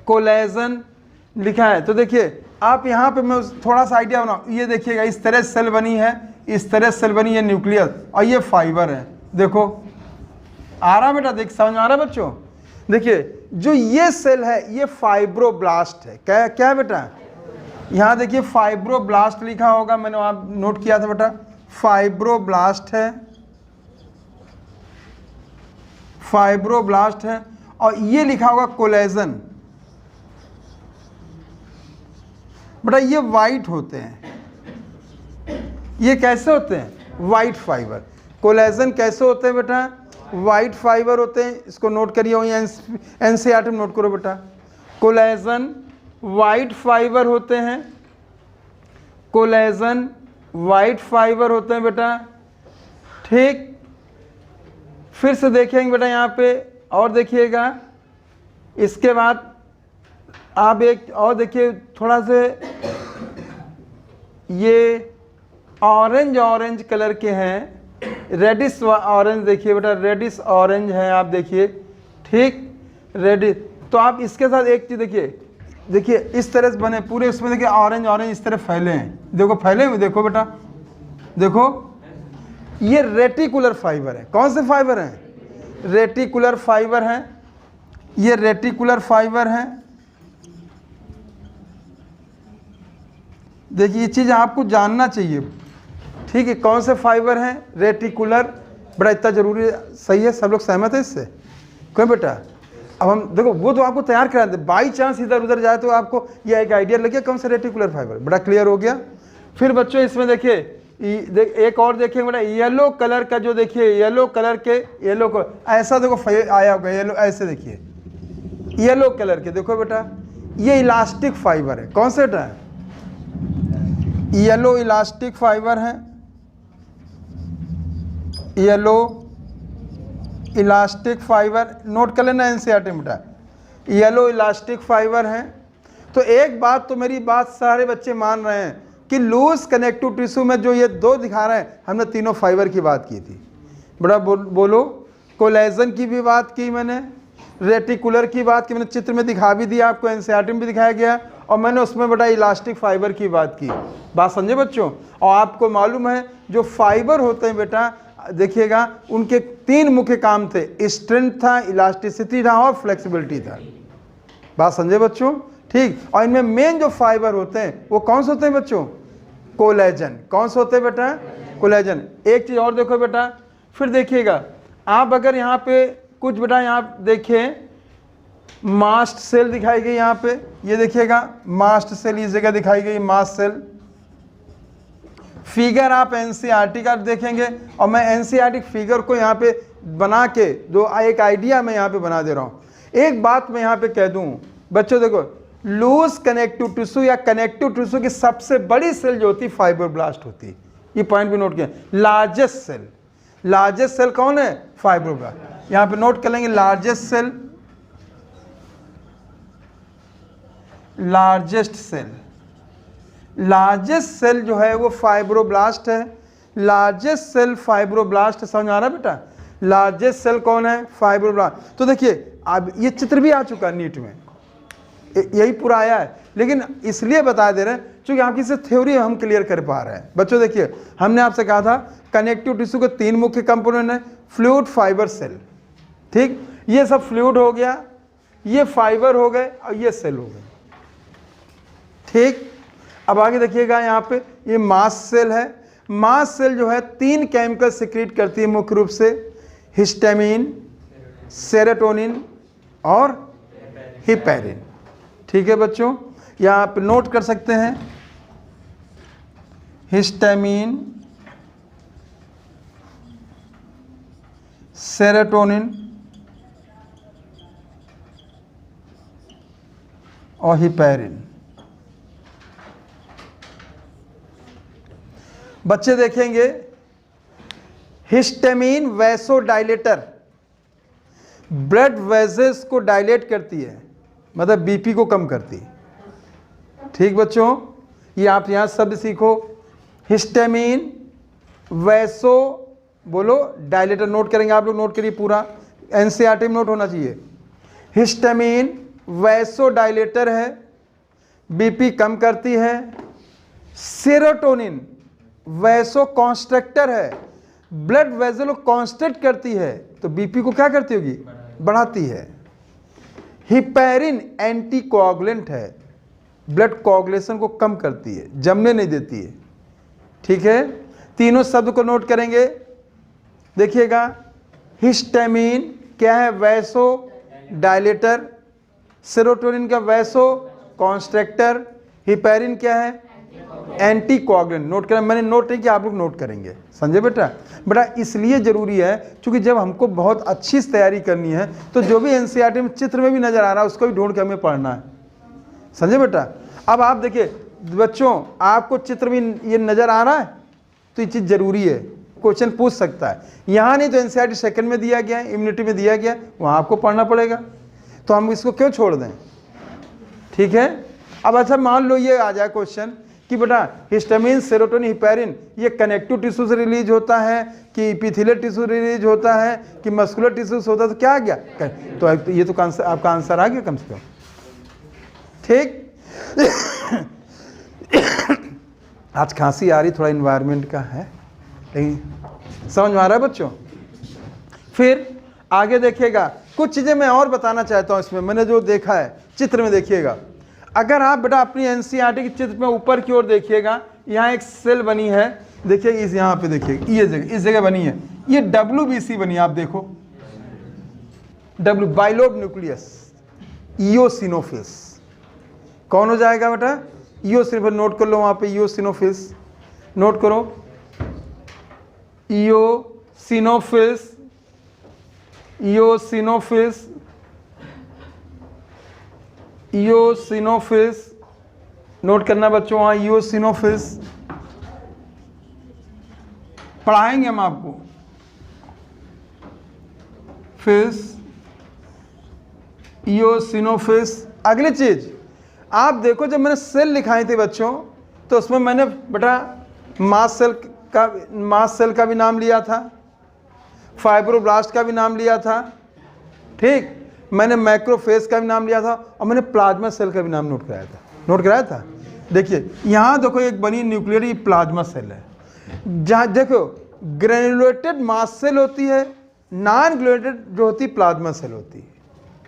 कोलेजन लिखा है, तो देखिए आप यहाँ पे मैं थोड़ा सा आइडिया बनाऊँ। ये देखिएगा इस तरह सेल बनी है, इस तरह सेल बनी है न्यूक्लियस, और ये फाइबर है। देखो आ रहा बेटा? देख समझ में आ रहा है बच्चों? देखिए जो ये सेल है ये फाइब्रोब्लास्ट है। क्या क्या है बेटा? यहाँ देखिए फाइब्रोब्लास्ट लिखा होगा, मैंने आप नोट किया था बेटा, फाइब्रोब्लास्ट है, फाइब्रोब्लास्ट है। और ये लिखा होगा कोलेजन। बेटा ये वाइट होते हैं, ये कैसे होते हैं? White fibre. कोलेजन कैसे होते हैं बेटा? वाइट फाइबर होते हैं। इसको नोट करिए, वहीं एनसीईआरटी में नोट करो बेटा, कोलेजन वाइट फाइबर होते हैं, कोलेजन वाइट फाइबर होते हैं बेटा। ठीक, फिर से देखेंगे बेटा यहाँ पे, और देखिएगा इसके बाद आप एक और देखिए, थोड़ा से ये ऑरेंज कलर के हैं, रेडिश ऑरेंज देखिए बेटा, रेडिश ऑरेंज है आप देखिए, ठीक, रेडिश। तो आप इसके साथ एक चीज़ देखिए, देखिए इस तरह से बने पूरे, उसमें देखिए ऑरेंज ऑरेंज इस तरह फैले हैं, देखो फैले हुए, देखो बेटा, देखो ये रेटिकुलर फाइबर है। कौन से फाइबर हैं? रेटिकुलर फाइबर हैं, ये रेटिकुलर फाइबर हैं। देखिए ये चीज़ आपको जानना चाहिए, ठीक है, कौन से फाइबर हैं? रेटिकुलर, बड़ा इतना जरूरी है, सही है, सब लोग सहमत है इससे? क्यों बेटा? अब हम देखो वो तो आपको तैयार करा देते, बाई चांस इधर उधर जाए तो आपको ये एक आइडिया लगे कौन सा रेटिकुलर फाइबर, बड़ा क्लियर हो गया। फिर बच्चों इसमें देखिए एक और देखिए बेटा, येलो कलर का जो देखिए, येलो कलर के, येलो को ऐसा देखो आया होगा येलो, ऐसे देखिए येलो कलर के, देखो बेटा ये इलास्टिक फाइबर है। कौन सा बेटा? येलो इलास्टिक फाइबर है, येलो इलास्टिक फाइबर, नोट कर लेना एनसीईआरटी में बेटा, येलो इलास्टिक फाइबर है। तो एक बात तो मेरी बात सारे बच्चे मान रहे हैं कि लूज कनेक्टिव टिश्यू में जो ये दो दिखा रहे हैं, हमने तीनों फाइबर की बात की थी बेटा, बोलो। कोलेजन की भी बात की मैंने, रेटिकुलर की बात की मैंने, चित्र में दिखा भी दिया आपको, एनसीईआरटी में भी दिखाया गया, और मैंने उसमें बेटा इलास्टिक फाइबर की बात की। बात समझे बच्चों? और आपको मालूम है जो फाइबर होते हैं बेटा, देखिएगा उनके तीन मुख्य काम थे, स्ट्रेंथ था, इलास्टिसिटी था और फ्लेक्सिबिलिटी था। बात समझे बच्चों? ठीक। और इनमें मेन जो फाइबर होते हैं वो कौन से होते हैं बच्चों? कोलेजन। कौन से होते हैं बेटा? कोलेजन। एक चीज़ और देखो बेटा, फिर देखिएगा आप अगर यहाँ पे कुछ बेटा, यहाँ देखें मास्ट सेल दिखाई गई, यहाँ पे ये देखिएगा मास्ट सेल इस जगह दिखाई गई, मास्ट सेल। फिगर आप एनसीईआरटी का देखेंगे, और मैं एनसीईआरटी फिगर को यहाँ पे बना के जो एक आइडिया मैं यहाँ पे बना दे रहा हूँ। एक बात मैं यहाँ पे कह दूँ बच्चों, देखो लूज कनेक्टिव टिश्यू या कनेक्टिव टिश्यू की सबसे बड़ी सेल जो होती है फाइब्रोब्लास्ट होती है, ये पॉइंट भी नोट किया। लार्जेस्ट सेल, लार्जेस्ट सेल कौन है? फाइब्रोब्लास्ट। यहाँ पे नोट कर लेंगे largest cell, largest cell, largest cell जो है वो फाइब्रोब्लास्ट है। लार्जेस्ट सेल फाइब्रोब्लास्ट, समझ आ रहा है बेटा? लार्जेस्ट सेल कौन है? फाइब्रोब्लास्ट। तो देखिए अब ये चित्र भी आ चुका है नीट में, यही पूरा आया है, लेकिन इसलिए बता दे रहे हैं क्योंकि आपकी से थ्योरी हम क्लियर कर पा रहे हैं। बच्चों देखिए हमने आपसे कहा था कनेक्टिव टिश्यू के तीन मुख्य कंपोनेंट है, फ्लूइड, फाइबर, सेल। ठीक, ये सब फ्लूइड हो गया, ये फाइबर हो गए और ये सेल हो गए। ठीक, अब आगे देखिएगा यहाँ पे ये मास्ट सेल है। मास्ट सेल जो है तीन केमिकल सिक्रीट करती है मुख्य रूप से, हिस्टामिन, सेरोटोनिन और हिपैरिन। ठीक है बच्चों, यहाँ पे नोट कर सकते हैं हिस्टामिन, सेरोटोनिन और हिपैरिन। बच्चे देखेंगे हिस्टामिन वैसोडाइलेटर, ब्लड वेसल्स को डायलेट करती है, मतलब बीपी को कम करती है। ठीक बच्चों, ये आप यहाँ शब्द सीखो, हिस्टामिन वैसो, बोलो डायलेटर, नोट करेंगे आप लोग, नोट करिए पूरा, एनसीईआरटी में नोट होना चाहिए। हिस्टामिन वैसोडाइलेटर है, बीपी कम करती है। सेरोटोनिन वैसो कॉन्स्ट्रक्टर है, ब्लड वेसल को कॉन्स्ट्रक्ट करती है, तो बीपी को क्या करती होगी? बढ़ाती है। हिपैरिन एंटी कोआगुलेंट है, ब्लड कोआगुलेशन को कम करती है, जमने नहीं देती है। ठीक है, तीनों शब्द को नोट करेंगे। देखिएगा हिस्टामिन क्या है? Vaso dilator. सेरोटोनिन का वैसो कॉन्स्ट्रक्टर। हिपैरिन क्या है? Anti coagulant. नोट करें, मैंने नोट नहीं किया, आप लोग नोट करेंगे। समझे बेटा? बेटा इसलिए जरूरी है क्योंकि जब हमको बहुत अच्छी से तैयारी करनी है तो जो भी एनसीईआरटी में चित्र में भी नजर आ रहा है उसको भी ढूंढ के हमें पढ़ना है। समझे बेटा? अब आप देखिए बच्चों, आपको चित्र में ये नजर आ रहा है तो ये चीज़ जरूरी है, क्वेश्चन पूछ सकता है। यहाँ नहीं तो एनसीईआरटी सेकंड में दिया गया है, इम्यूनिटी में दिया गया, वहाँ आपको पढ़ना पड़ेगा, तो हम इसको क्यों छोड़ दें? ठीक है। अब अच्छा मान लो ये आ जाए क्वेश्चन कि बेटा हिस्टामिन, सेरोटोनिन, हिपैरिन ये कनेक्टिव टिश्यू से रिलीज होता है कि इपिथेलियल टिश्यू रिलीज होता है कि मस्कुलर टिश्यू से होता है, तो क्या आ गया? तो ये तो आपका आंसर आ गया कम से कम, ठीक। आज खांसी आ रही, थोड़ा इन्वायरमेंट का है, लेकिन समझ में आ रहा है बच्चों। फिर आगे देखिएगा, कुछ चीज़ें मैं और बताना चाहता हूँ इसमें, मैंने जो देखा है चित्र में देखिएगा। अगर आप बेटा अपनी एनसीईआरटी के चित्र में ऊपर की ओर देखिएगा, यहाँ एक सेल बनी है, देखिए इस यहाँ पे देखिएगा, ये जगह, इस जगह बनी है, ये WBC बनी है, आप देखो बाइलोब न्यूक्लियस, इओसिनोफिल्स। कौन हो जाएगा बेटा? इओसिनोफिल, नोट कर लो वहाँ पे, इओसिनोफिल्स नोट करो, इओसिनोफिल्स, इओसिनोफिल्स, इओसिनोफिल्स नोट करना बच्चों, वहाँ इओसिनोफिल्स पढ़ाएंगे हम आपको। फिल्स, इओसिनोफिल्स। अगली चीज आप देखो, जब मैंने सेल लिखाई थी बच्चों, तो उसमें मैंने बेटा मास्ट सेल का भी नाम लिया था, फाइब्रोब्लास्ट का भी नाम लिया था, ठीक, मैंने मैक्रोफेज का भी नाम लिया था, और मैंने प्लाज्मा सेल का भी नाम नोट कराया था। देखिए यहाँ देखो एक बनी न्यूक्लियर प्लाज्मा सेल है, जहाँ देखो ग्रेनुलेटेड मास्ट सेल होती है, नॉन ग्रेनुलेटेड जो होती है प्लाज्मा सेल होती है,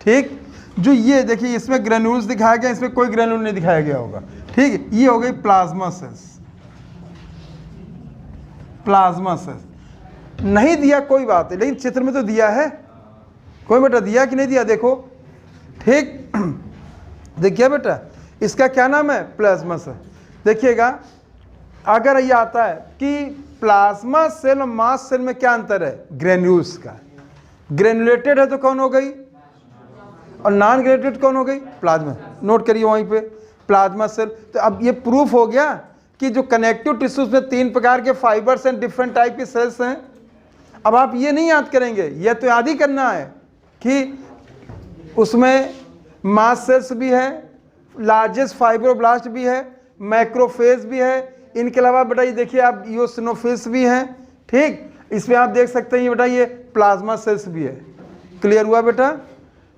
ठीक। जो ये देखिए इसमें ग्रेन्यूल्स दिखाया गया, इसमें कोई ग्रेन्यूल नहीं दिखाया गया होगा, ठीक है। ये हो गई प्लाज्मा सेल्स, प्लाज्मा सेल्स नहीं दिया कोई बात है, लेकिन चित्र में तो दिया है, कोई बेटा दिया कि नहीं दिया? देखो, ठीक, देखिए बेटा इसका क्या नाम है? Plasma cell. देखिएगा अगर ये आता है कि प्लाज्मा सेल और मास सेल में क्या अंतर है? ग्रेन्यूल्स का। ग्रेनुलेटेड है तो कौन हो गई, और नॉन ग्रेनुलेटेड कौन हो गई? प्लाज्मा। नोट करिए वहीं पे प्लाज्मा सेल। तो अब ये प्रूफ हो गया कि जो कनेक्टिव टिश्यूज में 3 प्रकार के फाइबर्स एंड डिफरेंट टाइप के सेल्स हैं। अब आप ये नहीं याद करेंगे, यह तो याद ही करना है कि उसमें मास सेल्स भी है, लार्जेस्ट फाइब्रोब्लास्ट भी है, मैक्रोफेज भी है, इनके अलावा बेटा ये देखिए आप इओसिनोफिल्स भी हैं, ठीक। इसमें आप देख सकते हैं ये बेटा ये प्लाज्मा सेल्स भी है। क्लियर हुआ बेटा?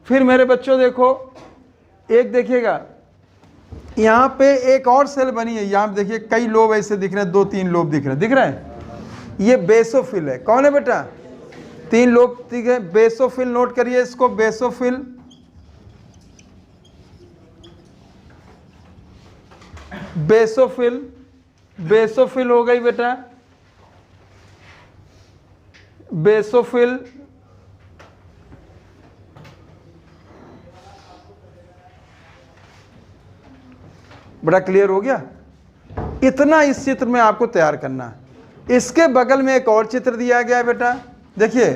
फिर मेरे बच्चों देखो, एक देखिएगा यहाँ पे एक और सेल बनी है, यहाँ पे देखिए कई लोब ऐसे दिख रहे हैं, 2-3 लोब दिख रहे हैं, ये बेसोफिल है। कौन है बेटा? 3 लोब दिख है, बेसोफिल। नोट करिए इसको, बेसोफिल। बेसोफिल, बेसोफिल हो गई बेटा, बेसोफिल। बड़ा क्लियर हो गया? इतना इस चित्र में आपको तैयार करना है। इसके बगल में एक और चित्र दिया गया है बेटा, देखिए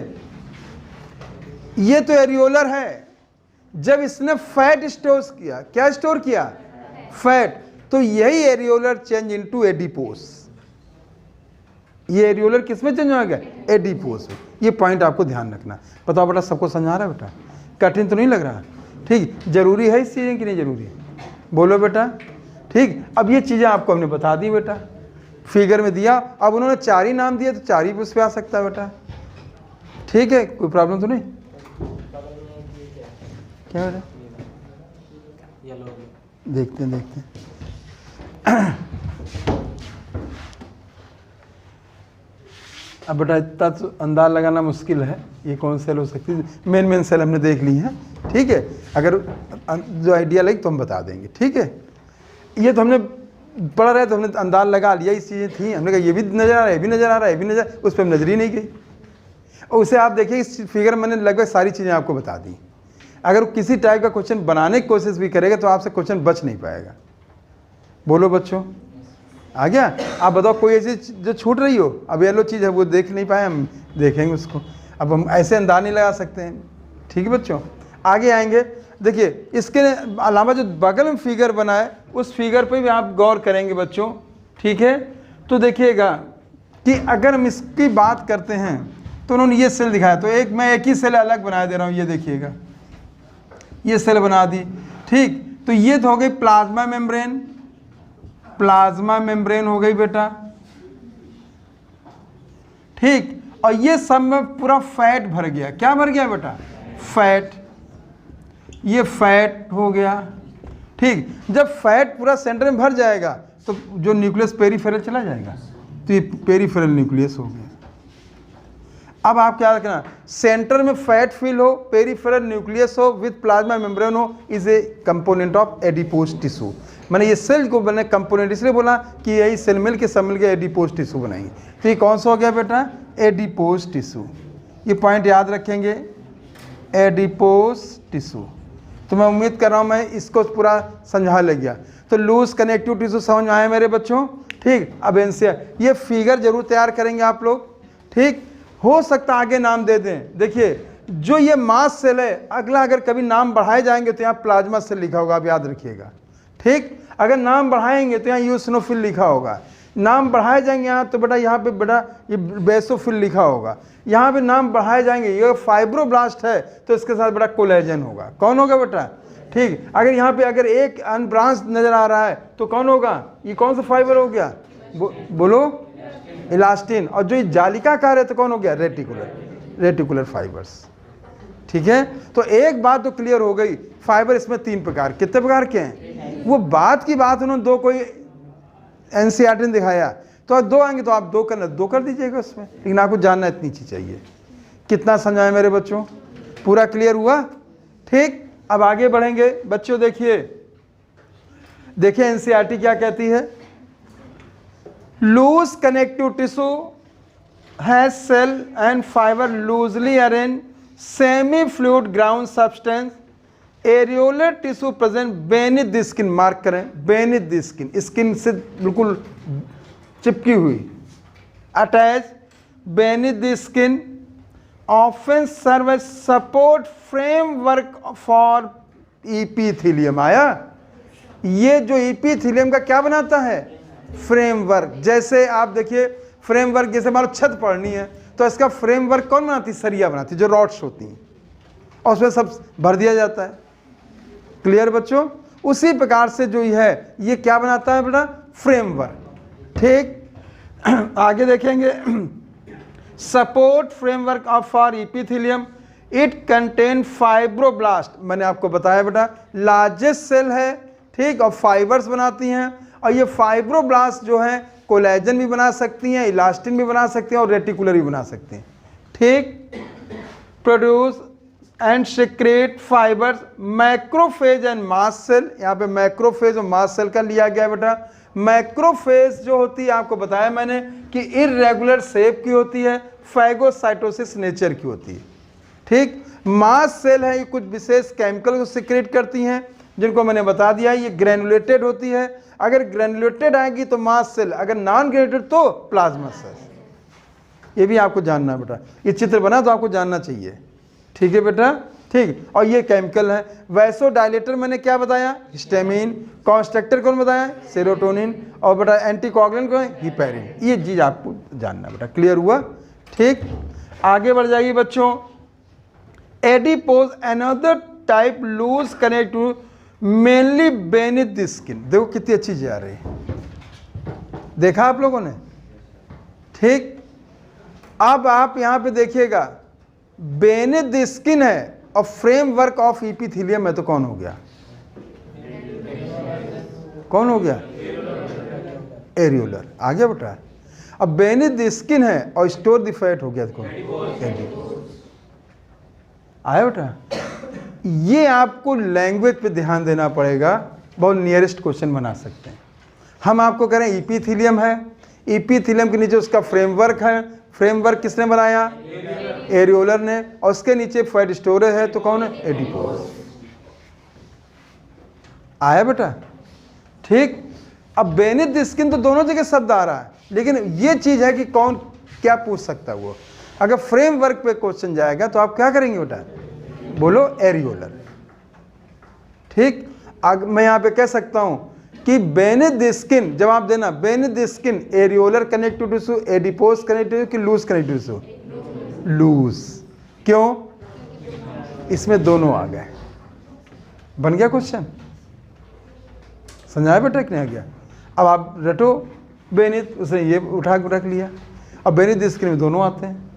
ये तो एरियोलर है। जब इसने फैट स्टोर किया, क्या स्टोर किया? फैट। तो यही एरियोलर चेंज इनटू एडिपोस। ये एरियोलर किस में चेंज हो गया? एडिपोस। ये पॉइंट आपको ध्यान रखना। बताओ बेटा, सबको समझा रहा है बेटा? कठिन तो नहीं लग रहा? ठीक, जरूरी है इस चीज़ें कि नहीं जरूरी है? बोलो बेटा, ठीक। अब ये चीज़ें आपको हमने बता दी बेटा, फिगर में दिया। अब उन्होंने 4 ही नाम दिए तो 4 ही उस पर आ सकता है बेटा, ठीक है, कोई प्रॉब्लम तो नहीं? क्या बेटा? देखते हैं। अब बेटा इतना तो अंदाज लगाना मुश्किल है, ये कौन सेल हो सकती है। मेन सेल हमने देख ली है, ठीक है। अगर जो आइडिया लगी तो हम बता देंगे, ठीक है। ये तो हमने पढ़ रहे तो हमने अंदाज लगा लिया, इस चीज़ें थी, हमने कहा ये भी नज़र आ रहा है, ये भी नज़र आ रहा है, ये भी नज़र, उस पर नज़र ही नहीं गई। और उसे आप देखिए इस फिगर मैंने लगभग सारी चीज़ें आपको बता दी। अगर किसी टाइप का क्वेश्चन बनाने की कोशिश भी करेगा तो आपसे क्वेश्चन बच नहीं पाएगा। बोलो बच्चों, आ गया? आप बताओ कोई ऐसी जो छूट रही हो? अब येलो चीज़ है वो देख नहीं पाए, हम देखेंगे उसको। अब हम ऐसे अंदाज नहीं लगा सकते हैं, ठीक है बच्चों। आगे आएंगे, देखिए इसके अलावा जो बगल में फिगर बना है उस फिगर पे भी आप गौर करेंगे बच्चों, ठीक है। तो देखिएगा कि अगर हम इसकी बात करते हैं तो उन्होंने ये सेल दिखाया, तो मैं एक ही सेल अलग बना दे रहा हूँ, ये देखिएगा ये सेल बना दी, ठीक। तो ये तो हो गई प्लाज्मा मेम्ब्रेन, प्लाज्मा मेम्ब्रेन हो गई बेटा, ठीक। और ये सब में पूरा फैट भर गया, क्या भर गया बेटा? फैट। ये फैट हो गया, ठीक। जब फैट पूरा सेंटर में भर जाएगा तो जो न्यूक्लियस पेरीफेरल चला जाएगा, तो ये पेरीफेरल न्यूक्लियस हो गया। अब आप क्या रखना, सेंटर में फैट फिल हो, पेरीफेरल न्यूक्लियस हो विद प्लाज्मा मेम्ब्रेन हो, is a component of adipose tissue. मैंने ये सेल को बने कंपोनेंट इसलिए बोला कि यही सेल मिल के सब मिल के एडिपोज टिश्यू बनाएंगे। तो ये कौन सा हो गया बेटा? Adipose tissue. ये पॉइंट याद रखेंगे, एडिपोज टिश्यू। तो मैं उम्मीद कर रहा हूँ मैं इसको पूरा समझा ले गया। तो लूज कनेक्टिव टिश्यू समझ में आए मेरे बच्चों, ठीक। अब इनसे ये फिगर जरूर तैयार करेंगे आप लोग, ठीक। हो सकता आगे नाम दे दें। देखिए जो ये मास सेल है, अगला अगर कभी नाम बढ़ाए जाएंगे तो यहाँ प्लाज्मा सेल लिखा होगा, आप याद रखिएगा, ठीक। अगर नाम बढ़ाएंगे तो यहाँ यूसिनोफिल लिखा होगा, नाम बढ़ाए जाएंगे यहाँ तो बेटा यहाँ पे बेटा ये बेसोफिल लिखा होगा। यहाँ पे नाम बढ़ाए जाएंगे, ये फाइब्रोब्लास्ट है तो इसके साथ बेटा कोलेजन होगा। कौन होगा बेटा? ठीक। अगर यहाँ पे अगर एक अनब्रांच नजर आ रहा है तो कौन होगा? ये कौन सा फाइबर हो गया? बोलो, इलास्टिन। और जो ये जालिकाकार है तो कौन हो गया? रेटिकुलर फाइबर्स, ठीक है। तो एक बात तो क्लियर हो गई, फाइबर इसमें 3 प्रकार, कितने प्रकार के हैं? वो बात की बात उन्होंने 2 कोई एनसीईआरटी ने दिखाया, तो 2 आएंगे तो आप 2 करना 2 कर दीजिएगा उसमें, लेकिन आपको जानना इतनी चीज चाहिए। कितना समझाए मेरे बच्चों? पूरा क्लियर हुआ? ठीक। अब आगे बढ़ेंगे बच्चों। देखिए एनसीईआरटी क्या कहती है। Loose connective tissue has cell and fibre loosely arrange semi fluid ground substance areolar tissue present beneath the skin. Mark करें, बेनिथ द स्किन, स्किन से बिल्कुल चिपकी हुई, attach beneath the skin, often serve as support framework for epithelium. आया? ये जो इपीथीलियम का क्या बनाता है? फ्रेमवर्क। जैसे आप देखिए फ्रेमवर्क, जैसे मान लो छत पड़नी है तो इसका फ्रेमवर्क कौन बनाती? सरिया बनाती, जो रॉड्स होती हैं, और उसमें सब भर दिया जाता है। क्लियर बच्चों? उसी प्रकार से जो है ये क्या बनाता है बेटा? फ्रेमवर्क, ठीक। आगे देखेंगे, support framework of for epithelium, it contain fibroblast. मैंने आपको बताया बेटा लार्जेस्ट सेल है, ठीक, और फाइबर्स बनाती हैं। और ये फाइब्रोब्लास्ट जो है कोलेजन भी बना सकती हैं, इलास्टिन भी बना सकती हैं और रेटिकुलर भी बना सकती हैं, ठीक। Produce and secrete fibres, macrophage and mast cell. यहाँ पे मैक्रोफेज और मास्ट सेल का लिया गया बेटा। मैक्रोफेज जो होती है आपको बताया मैंने कि इर्रेगुलर शेप की होती है, फैगोसाइटोसिस नेचर की होती है, ठीक। मास्ट सेल है, ये कुछ विशेष केमिकल को सिक्रेट करती हैं जिनको मैंने बता दिया। ये ग्रेनुलेटेड होती है, अगर ग्रेनुलेटेड आएगी तो मास्ट सेल, अगर नॉन ग्रेनुलेटेड तो प्लाज्मा सेल। ये भी आपको जानना है बेटा, ये चित्र बना तो आपको जानना चाहिए, ठीक है बेटा, ठीक। और ये केमिकल है। वैसोडाइलेटर मैंने क्या बताया? हिस्टामिन। कॉन्स्ट्रक्टर कौन बताया? सेरोटोनिन। और बेटा एंटीकोगुलेंट कौन है? हिपैरिन। ये चीज आपको जानना है बेटा। क्लियर हुआ? ठीक। आगे बढ़ जाइए बच्चों। Adipose another type loose connective mainly beneath the skin. देखो कितनी अच्छी चीज आ रही है, देखा आप लोगों ने, ठीक। अब आप यहां पे देखिएगा, बेनिथ द स्किन है और फ्रेमवर्क ऑफ इपीथीलियम है, तो कौन हो गया? कौन हो गया? एरियोलर। आ गया बेटा। अब बेनिथ द स्किन है और स्टोर द फैट हो गया, तो कौन? एडिपोज। आया बेटा? ये आपको लैंग्वेज पे ध्यान देना पड़ेगा, बहुत नियरेस्ट क्वेश्चन बना सकते हैं हम। आपको कह रहे हैं इपीथीलियम है, इपीथीलियम के नीचे उसका फ्रेमवर्क है। फ्रेमवर्क किसने बनाया? एरियोलर ने। और उसके नीचे फैट स्टोरेज है, तो कौन है? एडिपोज। आया बेटा? ठीक। अब बेनिथ द स्किन तो दोनों जगह शब्द आ रहा है, लेकिन ये चीज है कि कौन क्या पूछ सकता है वो। अगर फ्रेमवर्क पे क्वेश्चन जाएगा तो आप क्या करेंगे बेटा? बोलो, एरियोलर, ठीक। मैं यहां पे कह सकता हूं कि बेनिथ द स्किन, जवाब देना, beneath the skin areolar connective tissue, adipose connective कि लूज कनेक्टिव टिश्यू? लूज। क्यों? इसमें दोनों आ गए। बन गया क्वेश्चन? समझाया बेटा कि नहीं आ गया? अब आप रटो बेनिथ, उसने ये उठा के रख लिया। अब बेनिथ स्किन में दोनों आते हैं,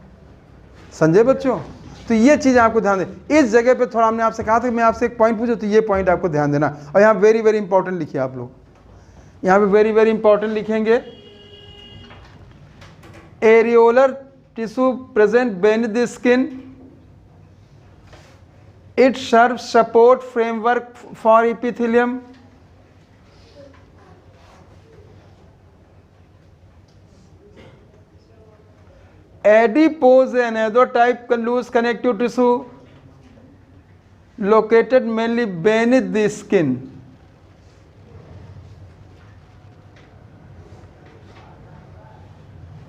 समझे बच्चों? तो ये चीज़ आपको ध्यान दें। इस जगह पे थोड़ा हमने आपसे कहा था कि मैं आपसे एक पॉइंट पूछूं, तो ये पॉइंट आपको ध्यान देना। और यहाँ वेरी वेरी इंपॉर्टेंट लिखिए आप लोग, यहाँ पे वेरी वेरी इंपॉर्टेंट लिखेंगे, areolar tissue present beneath the skin, it serve support framework for epithelium, adipose and another type loose connective tissue located mainly beneath the skin.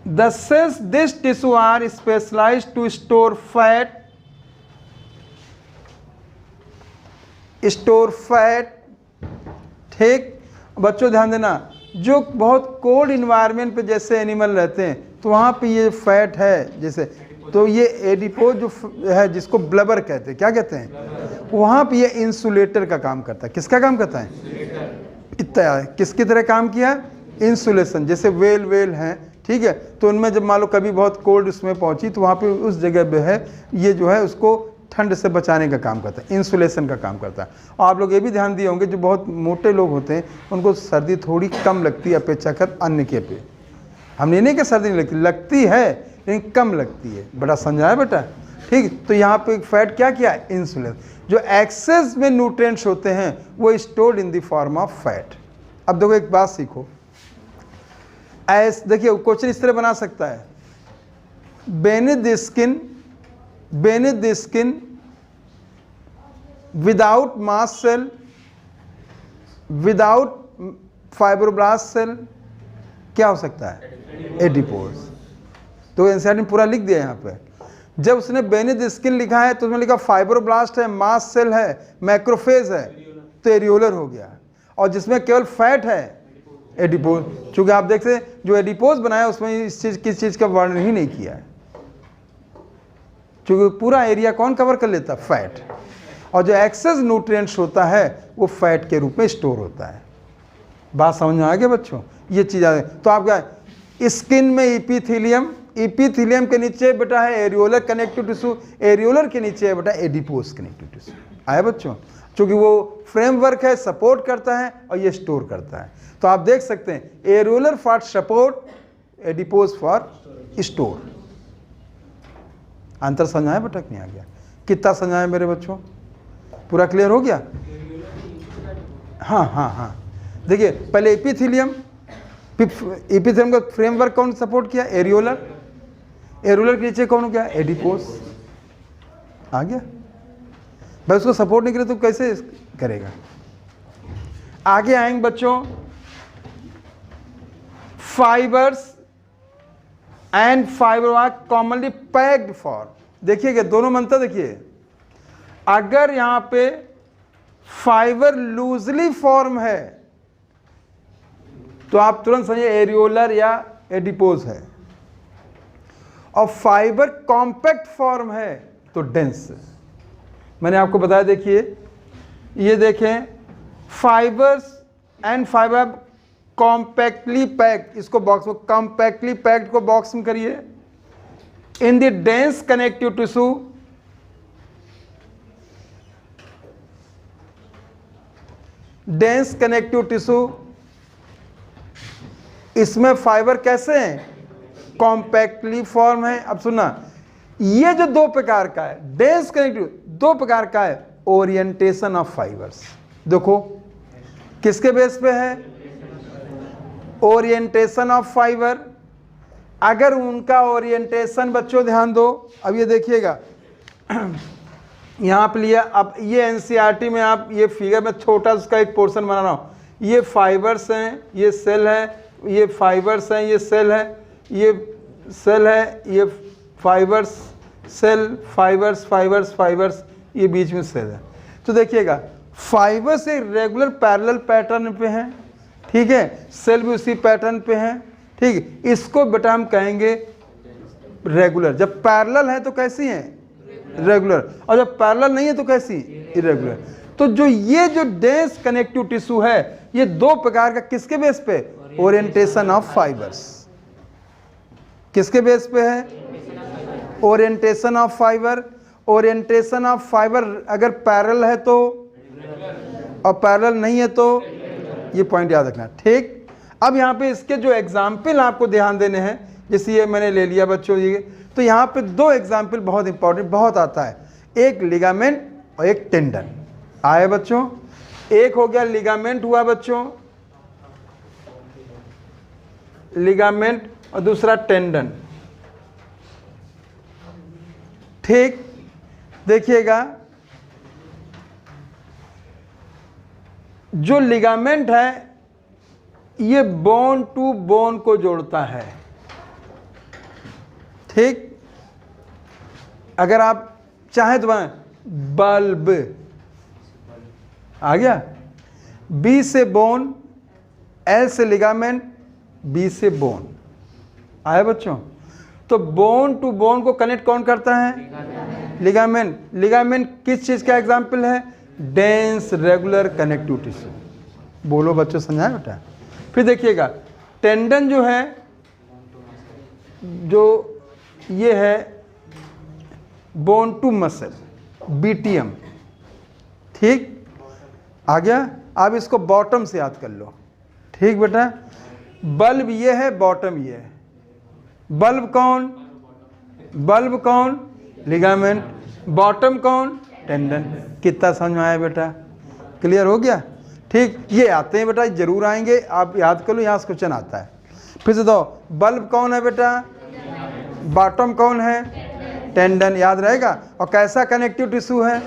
Thus, this tissue are specialized to store fat, ठीक। बच्चों ध्यान देना, जो बहुत cold environment पे जैसे animal रहते हैं तो वहाँ पे ये फैट है जैसे, तो ये एडिपोज जो है जिसको ब्लबर कहते हैं, क्या कहते हैं, वहाँ पे ये इंसुलेटर का काम करता है। किसका काम करता है? इतना है, किसकी तरह काम किया? इंसुलेशन। जैसे वेल हैं, ठीक है, तो उनमें जब मान लो कभी बहुत कोल्ड उसमें पहुंची तो वहाँ पे उस जगह पे है ये जो है उसको ठंड से बचाने का काम करता है, इंसुलेशन का काम करता है। और आप लोग ये भी ध्यान दिए होंगे जो बहुत मोटे लोग होते हैं उनको सर्दी थोड़ी कम लगती है अपेक्षाकृत अन्य के पे। हमने नहीं कि सर्दी नहीं लगती है लेकिन कम लगती है। बड़ा समझाया बेटा, ठीक। तो यहाँ पे फैट क्या किया है? इंसुलेशन। जो एक्सेस में न्यूट्रिएंट्स होते हैं वो stored in the form of fat. अब देखो एक बात सीखो, देखिए क्वेश्चन इस तरह बना सकता है, beneath the skin without mast cell, without fibroblast cell, क्या हो सकता है? एडिपोज। तो एनसीईआरटी ने पूरा लिख दिया यहाँ पे। जब उसने बेनिथ स्किन लिखा है तो उसमें लिखा फाइब्रोब्लास्ट है, मास्ट सेल है, मैक्रोफेज है, तो एरियोलर हो गया। और जिसमें केवल फैट है एडिपोज। चूंकि आप देखते हैं जो एडिपोज बनाया उसमें इस चीज किस चीज का वर्णन ही नहीं किया है, क्योंकि पूरा एरिया कौन कवर कर लेता? फैट। और जो एक्सेस न्यूट्रिएंट्स होता है वो फैट के रूप में स्टोर होता है। बात समझ में आ गया बच्चों? ये चीज आ गई। तो आप क्या, स्किन में इपीथेलियम, इपीथेलियम के नीचे बेटा है एरियोलर कनेक्टिव टिश्यू, एरियोलर के नीचे है बेटा एडिपोज कनेक्टिव टिश्यू। आया बच्चों? क्योंकि वो फ्रेमवर्क है, सपोर्ट करता है और ये स्टोर करता है। तो आप देख सकते हैं areolar for support, adipose for store. अंतर समझाया बेटा कि नहीं आ गया? कितना समझाया मेरे बच्चों? पूरा क्लियर हो गया? हाँ। देखिए पहले एपिथेलियम का फ्रेमवर्क कौन सपोर्ट किया? एरियोलर। एरियोलर के नीचे कौन हो गया? एडिपोज। आ गया भाई? उसको सपोर्ट नहीं करे तो कैसे करेगा? आगे आएंगे बच्चों, fibres and fibre are commonly packed for. देखिएगा दोनों मंत्र देखिए, अगर यहां पे फाइबर लूजली फॉर्म है तो आप तुरंत समझिए एरियोलर या एडिपोज है, और फाइबर कॉम्पैक्ट फॉर्म है तो डेंस। मैंने आपको बताया, देखिए ये देखें, fibres and fibre compactly packed, इसको बॉक्स में कॉम्पैक्टली पैक्ड को बॉक्स में करिए, in the dense connective tissue, dense connective tissue, इसमें फाइबर कैसे हैं? कॉम्पैक्टली फॉर्म है। अब सुनना, ये जो दो प्रकार का है डेंस कनेक्टिव, दो प्रकार का है ओरिएंटेशन ऑफ फाइबर्स। देखो किसके बेस पे है? Orientation of fibre. अगर उनका ओरिएंटेशन बच्चों ध्यान दो, अब ये देखिएगा यहां पे लिया, अब ये एनसीईआरटी में आप ये फिगर में छोटा उसका एक पोर्शन बना रहा हूं, ये फाइबर्स हैं, ये सेल है, ये फाइबर्स हैं, ये सेल है, ये सेल है, ये fibres, cell, fibres, fibres, fibres, ये बीच में सेल है। तो देखिएगा फाइबर से रेगुलर पैरेलल पैटर्न पे हैं, ठीक है, सेल भी उसी पैटर्न पे हैं, ठीक। इसको बेटा हम कहेंगे रेगुलर। जब पैरेलल है तो कैसी हैं? रेगुलर। और जब पैरेलल नहीं है तो कैसी? इरेगुलर। तो जो ये जो डेंस कनेक्टिव टिश्यू है ये दो प्रकार का किसके बेस पे? Orientation of fibres. किसके बेस पे है? Orientation of fibre. Orientation of fibre अगर पैरेलल है तो, और पैरेलल नहीं है तो, ये पॉइंट याद रखना। ठीक, अब यहाँ पे इसके जो एग्जाम्पल आपको ध्यान देने हैं, जैसे ये मैंने ले लिया बच्चों ये, तो यहाँ पे दो एग्जाम्पल बहुत इंपॉर्टेंट, बहुत आता है, एक लिगामेंट और एक टेंडन। आए बच्चों, एक हो गया लिगामेंट हुआ बच्चों, लिगामेंट, और दूसरा टेंडन। ठीक, देखिएगा जो लिगामेंट है ये बोन टू बोन को जोड़ता है। ठीक, अगर आप चाहें तो बल्ब आ गया, बी से बोन, एल से लिगामेंट, बी से बोन। आए बच्चों, तो बोन टू बोन को कनेक्ट कौन करता है? लिगामेंट। लिगामेंट किस चीज का एग्जाम्पल है? Dense regular connective tissue. बोलो बच्चों, समझाए बेटा। फिर देखिएगा टेंडन जो है, जो ये है बोन टू मसल, बीटीएम। ठीक, आ गया। अब इसको बॉटम से याद कर लो। ठीक बेटा, बल्ब ये है, बॉटम ये है। बल्ब कौन? बल्ब कौन? लिगामेंट। बॉटम कौन? टेंडन। कितना समझ में आया बेटा? क्लियर हो गया? ठीक, ये आते हैं बेटा, जरूर आएंगे, आप याद कर लो, यहाँ से क्वेश्चन आता है। फिर से दो, बल्ब कौन है बेटा? बॉटम कौन है? टेंडन। याद रहेगा। और कैसा कनेक्टिव टिश्यू है?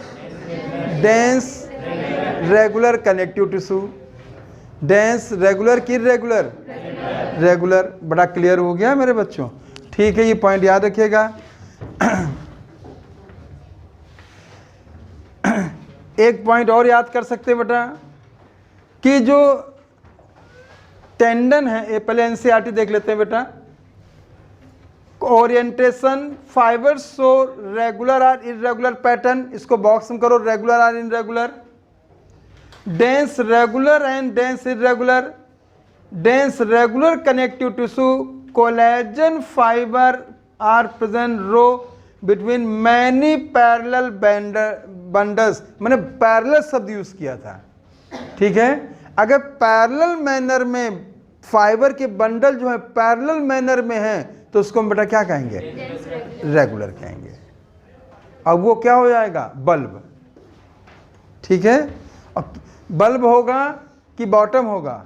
Dense regular connective tissue. Dense regular कि इर्रेगुलर? रेगुलर। बड़ा क्लियर हो गया मेरे बच्चों? ठीक है, ये पॉइंट याद रखिएगा। एक पॉइंट और याद कर सकते हैं बेटा, कि जो टेंडन है, ये पहले एनसीईआरटी देख लेते हैं बेटा। ओरिएंटेशन फाइबर्स सो रेगुलर और इर्रेगुलर पैटर्न, इसको बॉक्स में करो, रेगुलर और irregular. Dense regular and dense irregular. Dense regular connective tissue collagen fibre are present row between many parallel bundles. मैंने पैरेलल शब्द यूज किया था। ठीक है, अगर पैरेलल मैनर में फाइबर के बंडल जो है पैरेलल मैनर में है तो उसको हम बेटा क्या कहेंगे? रेगुलर कहेंगे। अब वो क्या हो जाएगा? बल्ब। ठीक है, अब बल्ब होगा कि बॉटम होगा?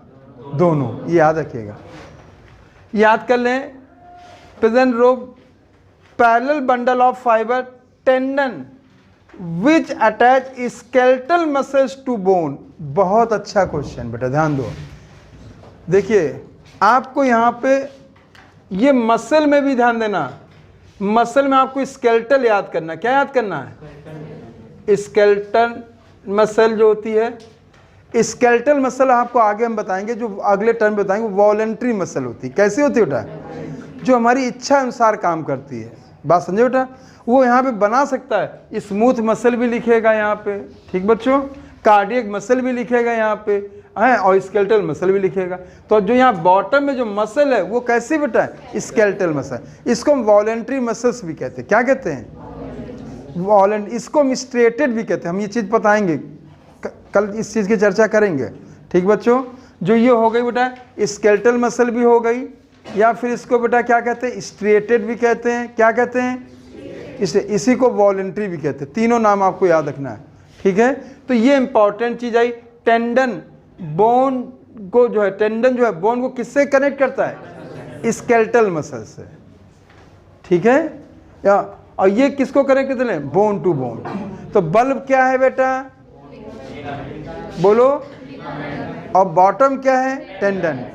दोनों। ये याद रखिएगा, याद कर लें। Present row parallel bundle of fibre tendon which attach skeletal muscles to bone. बहुत अच्छा क्वेश्चन बेटा, ध्यान दो। देखिए आपको यहाँ पे ये मसल में भी ध्यान देना। मसल में आपको स्केलेटल याद करना। क्या याद करना है? स्केलेटल मसल जो होती है, स्केलेटल मसल आपको आगे हम बताएंगे, जो अगले टर्म बताएंगे, वो वॉलंटरी मसल होती है। कैसी होती है बेटा? जो हमारी इच्छा अनुसार काम करती है। बात समझे बेटा? वो यहाँ पे बना सकता है, स्मूथ मसल भी लिखेगा यहाँ पे। ठीक बच्चों, कार्डियक मसल भी लिखेगा यहाँ पे है, और स्केलेटल मसल भी लिखेगा। तो जो यहाँ बॉटम में जो मसल है वो कैसी बेटा है? Skeletal muscle. इसको हम वॉलंटरी मसल्स भी कहते हैं। क्या कहते हैं? इसको हम स्ट्रेटेड भी कहते हैं। हम ये चीज़ बताएंगे, कल इस चीज़ की चर्चा करेंगे। ठीक बच्चों, जो ये हो गई बेटा स्केलेटल मसल भी हो गई, या फिर इसको बेटा क्या कहते हैं? स्ट्रेटेड भी कहते हैं। क्या कहते हैं? इसी को वॉलंटरी भी कहते हैं। तीनों नाम आपको याद रखना है। ठीक है, तो ये इंपॉर्टेंट चीज आई। टेंडन बोन को जो है, टेंडन जो है बोन को किससे कनेक्ट करता है? स्केलेटल मसल से। ठीक है, या और ये किसको कनेक्ट करते हैं? Bone to bone. तो बल्ब क्या है बेटा? बोलो। और बॉटम क्या है? टेंडन।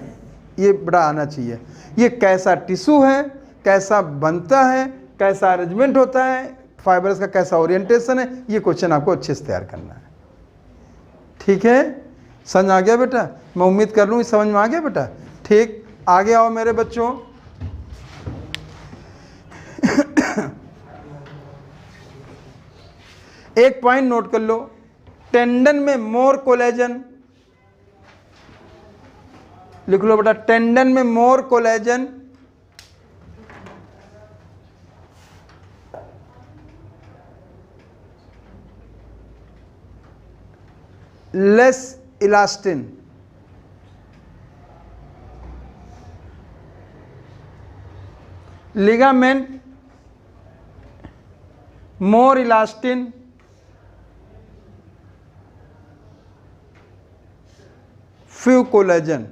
ये बड़ा आना चाहिए। ये कैसा टिश्यू है, कैसा बनता है, कैसा अरेंजमेंट होता है, फाइबर्स का कैसा ओरिएंटेशन है, ये क्वेश्चन आपको अच्छे से तैयार करना है। ठीक है, समझ आ गया बेटा? मैं उम्मीद कर लूँ समझ में आ गया बेटा। ठीक, आगे आओ मेरे बच्चों। एक पॉइंट नोट कर लो, टेंडन में मोर कोलेजन, लिख लो बेटा, टेंडन में मोर कोलेजन, लेस इलास्टिन। लिगामेंट मोर इलास्टिन, फ्यू कोलेजन।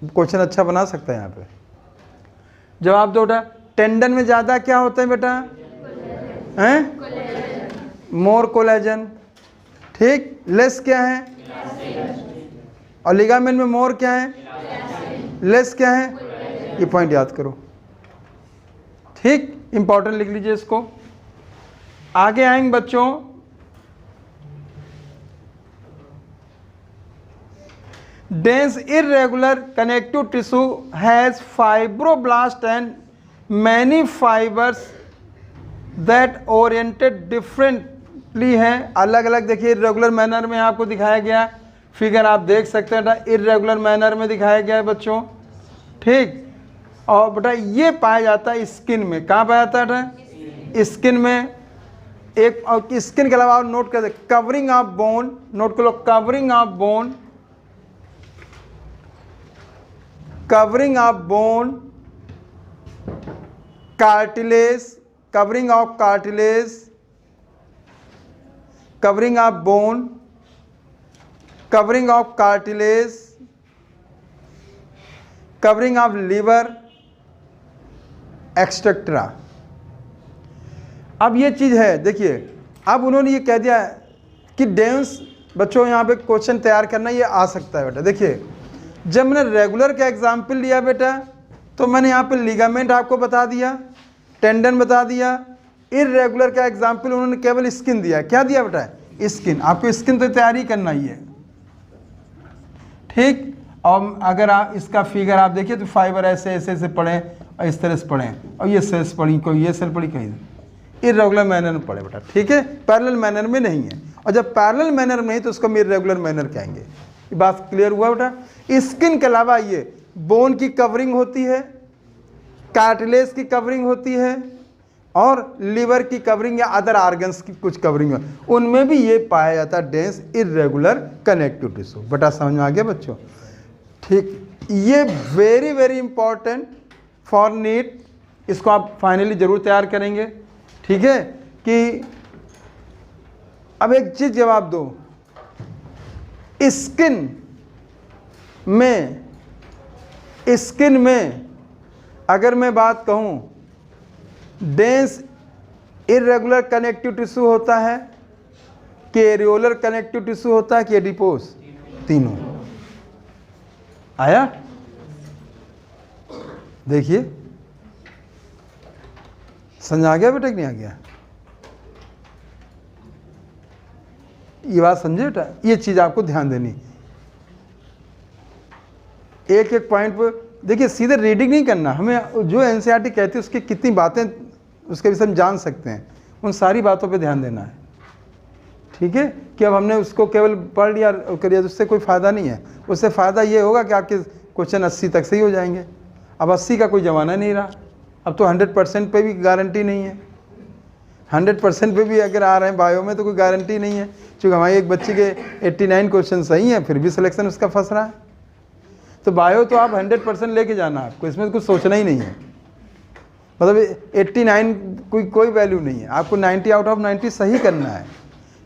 क्वेश्चन अच्छा बना सकता है यहाँ पे। जवाब दो बेटा, टेंडन में ज्यादा क्या होता है बेटा? हैं? मोर कोलेजन। ठीक, लेस क्या है? और लिगामेंट में मोर क्या है? लेस क्या है? ये पॉइंट याद करो। ठीक, इंपॉर्टेंट लिख लीजिए इसको। आगे आएंगे बच्चों, dense irregular connective tissue has fibroblast and many fibers that oriented differently हैं, अलग अलग। देखिए इरेगुलर मैनर में आपको दिखाया गया, फिगर आप देख सकते हैं बेटा, इरेगुलर मैनर में दिखाया गया है बच्चों। ठीक, और बेटा ये पाया जाता है स्किन में। कहाँ पाया जाता है बेटा? स्किन में। एक और स्किन के अलावा आप नोट कर सकते, कवरिंग ऑफ बोन, नोट कर लो, covering of bone, covering of bone, cartilage, covering of cartilage, covering of bone, covering of cartilage, covering of liver, etcetera. अब ये चीज है, देखिए अब उन्होंने ये कह दिया कि डेंस, बच्चों यहाँ पे क्वेश्चन तैयार करना ये आ सकता है बेटा। देखिए जब मैंने रेगुलर का एग्जाम्पल लिया बेटा, तो मैंने यहाँ पे लिगामेंट आपको बता दिया, टेंडन बता दिया। इरेगुलर का एग्जाम्पल उन्होंने केवल स्किन दिया। क्या दिया बेटा? स्किन। आपको स्किन तो तैयारी करना ही है। ठीक, और अगर आप इसका फिगर आप देखिए तो फाइबर ऐसे ऐसे ऐसे पड़े और इस तरह से पड़े, और ये सेल्स पड़ी, कोई ये सेल पड़ी, कहीं इरेगुलर मैनर में पड़े बेटा। ठीक है, पैरेलल मैनर में नहीं है, और जब पैरेलल मैनर में नहीं तो उसको हम इरेगुलर मैनर कहेंगे। ये बात क्लियर हुआ बेटा? स्किन के अलावा ये बोन की कवरिंग होती है, कार्टिलेज की कवरिंग होती है, और लिवर की कवरिंग या अदर ऑर्गन्स की कुछ कवरिंग है, उनमें भी ये पाया जाता है डेंस इरेगुलर कनेक्टिव टिश्यू। बेटा समझ में आ गया बच्चों? ठीक, ये very very important for NEET, इसको आप फाइनली जरूर तैयार करेंगे। ठीक है, कि अब एक चीज जवाब दो, स्किन में अगर मैं बात कहूं, डेंस इरेगुलर कनेक्टिव टिश्यू होता है कि एरियोलर कनेक्टिव टिश्यू होता है कि एडिपोस? तीनों। आया? देखिए समझ आ गया बेटा कि नहीं आ गया? ये बात समझे बेटा? ये चीज आपको ध्यान देनी, एक एक पॉइंट पर। देखिए सीधे रीडिंग नहीं करना, हमें जो एनसीईआरटी कहती है उसकी कितनी बातें उसके विषय में जान सकते हैं, उन सारी बातों पे ध्यान देना है। ठीक है, कि अब हमने उसको केवल पढ़ लिया कर लिया तो उससे कोई फ़ायदा नहीं है। उससे फ़ायदा ये होगा कि आपके क्वेश्चन 80 तक से ही हो जाएंगे। अब 80 का कोई ज़माना नहीं रहा, अब तो 100% पे भी गारंटी नहीं है। 100% पे भी अगर आ रहे हैं बायो में तो कोई गारंटी नहीं है, क्योंकि हमारी एक बच्ची के 89 क्वेश्चन सही हैं, फिर भी सिलेक्शन उसका फंस रहा है। तो बायो तो आप 100% लेके जाना, आपको इसमें कुछ सोचना ही नहीं है। मतलब 89 कोई वैल्यू नहीं है, आपको 90 आउट ऑफ 90 सही करना है।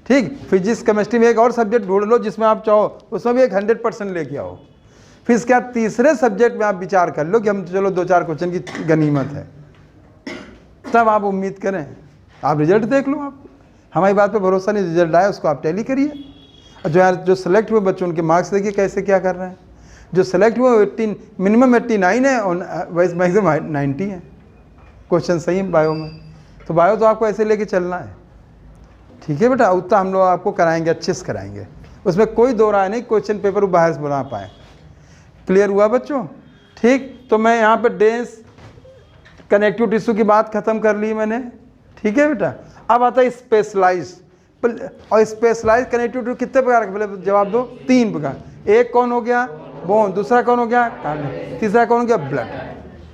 ठीक, फिजिक्स केमिस्ट्री में एक और सब्जेक्ट ढूंढ लो जिसमें आप चाहो उसमें भी एक 100% लेके आओ। फिर इसके बाद तीसरे सब्जेक्ट में आप विचार कर लो कि हम चलो 2-4 क्वेश्चन की गनीमत है, तब आप उम्मीद करें। आप रिजल्ट देख लो, आप हमारी बात पे भरोसा नहीं, रिजल्ट आया उसको आप टैली करिए। और जो सेलेक्ट हुए बच्चों उनके मार्क्स देखिए कैसे क्या कर रहे हैं। जो सेलेक्ट हुए 18 मिनिमम 89 है और वैसे मैक्सिमम 90 है क्वेश्चन सही है बायो में। तो बायो तो आपको ऐसे लेके चलना है। ठीक है बेटा, उतना हम लोग आपको कराएंगे, अच्छे से कराएंगे, उसमें कोई दो राय नहीं, क्वेश्चन पेपर बाहर से बना पाए। क्लियर हुआ बच्चों? ठीक, तो मैं यहाँ पे डेंस कनेक्टिव टिश्यू की बात खत्म कर ली मैंने। ठीक है बेटा, अब आता है स्पेशलाइज। और स्पेशलाइज कनेक्टिव टिश्यू कितने प्रकार के, पहले जवाब दो? 3 प्रकार। एक कौन हो गया, बोन, दूसरा कौन हो गया, कार्टिलेज, तीसरा कौन हो गया, ब्लड।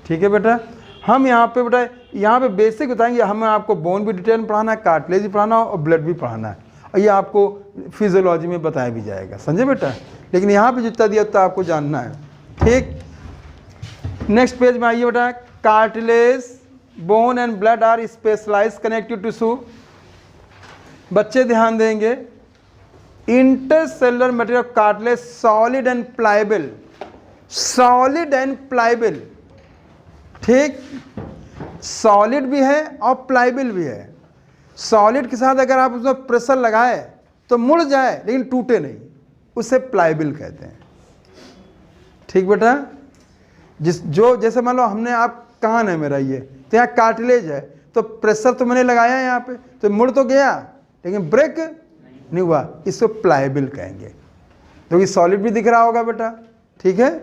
ठीक है बेटा, हम यहाँ पे बेटा यहाँ पे बेसिक बताएंगे, हमें आपको बोन भी डिटेल में पढ़ाना है, कार्टिलेज भी पढ़ाना है और ब्लड भी पढ़ाना है, और ये आपको फिजियोलॉजी में बताया भी जाएगा, समझे बेटा। लेकिन यहाँ पे जितना दिया उतना आपको जानना है। ठीक, नेक्स्ट पेज में आइए बेटा। Cartilage, bone and blood are specialised connective tissue. बच्चे ध्यान देंगे, intercellular material of cartilage solid and pliable, solid and pliable. ठीक, सॉलिड भी है और प्लायबल भी है। सॉलिड के साथ अगर आप उसमें प्रेशर लगाए तो मुड़ जाए लेकिन टूटे नहीं, उसे प्लायबल कहते हैं। ठीक बेटा, जैसे मान लो हमने, आप कान है मेरा ये, तो यहाँ कार्टिलेज है, तो प्रेशर तो मैंने लगाया यहाँ पे, तो मुड़ तो गया लेकिन ब्रेक नहीं हुआ, इसको प्लायबल कहेंगे। क्योंकि सॉलिड भी दिख रहा होगा बेटा, ठीक है,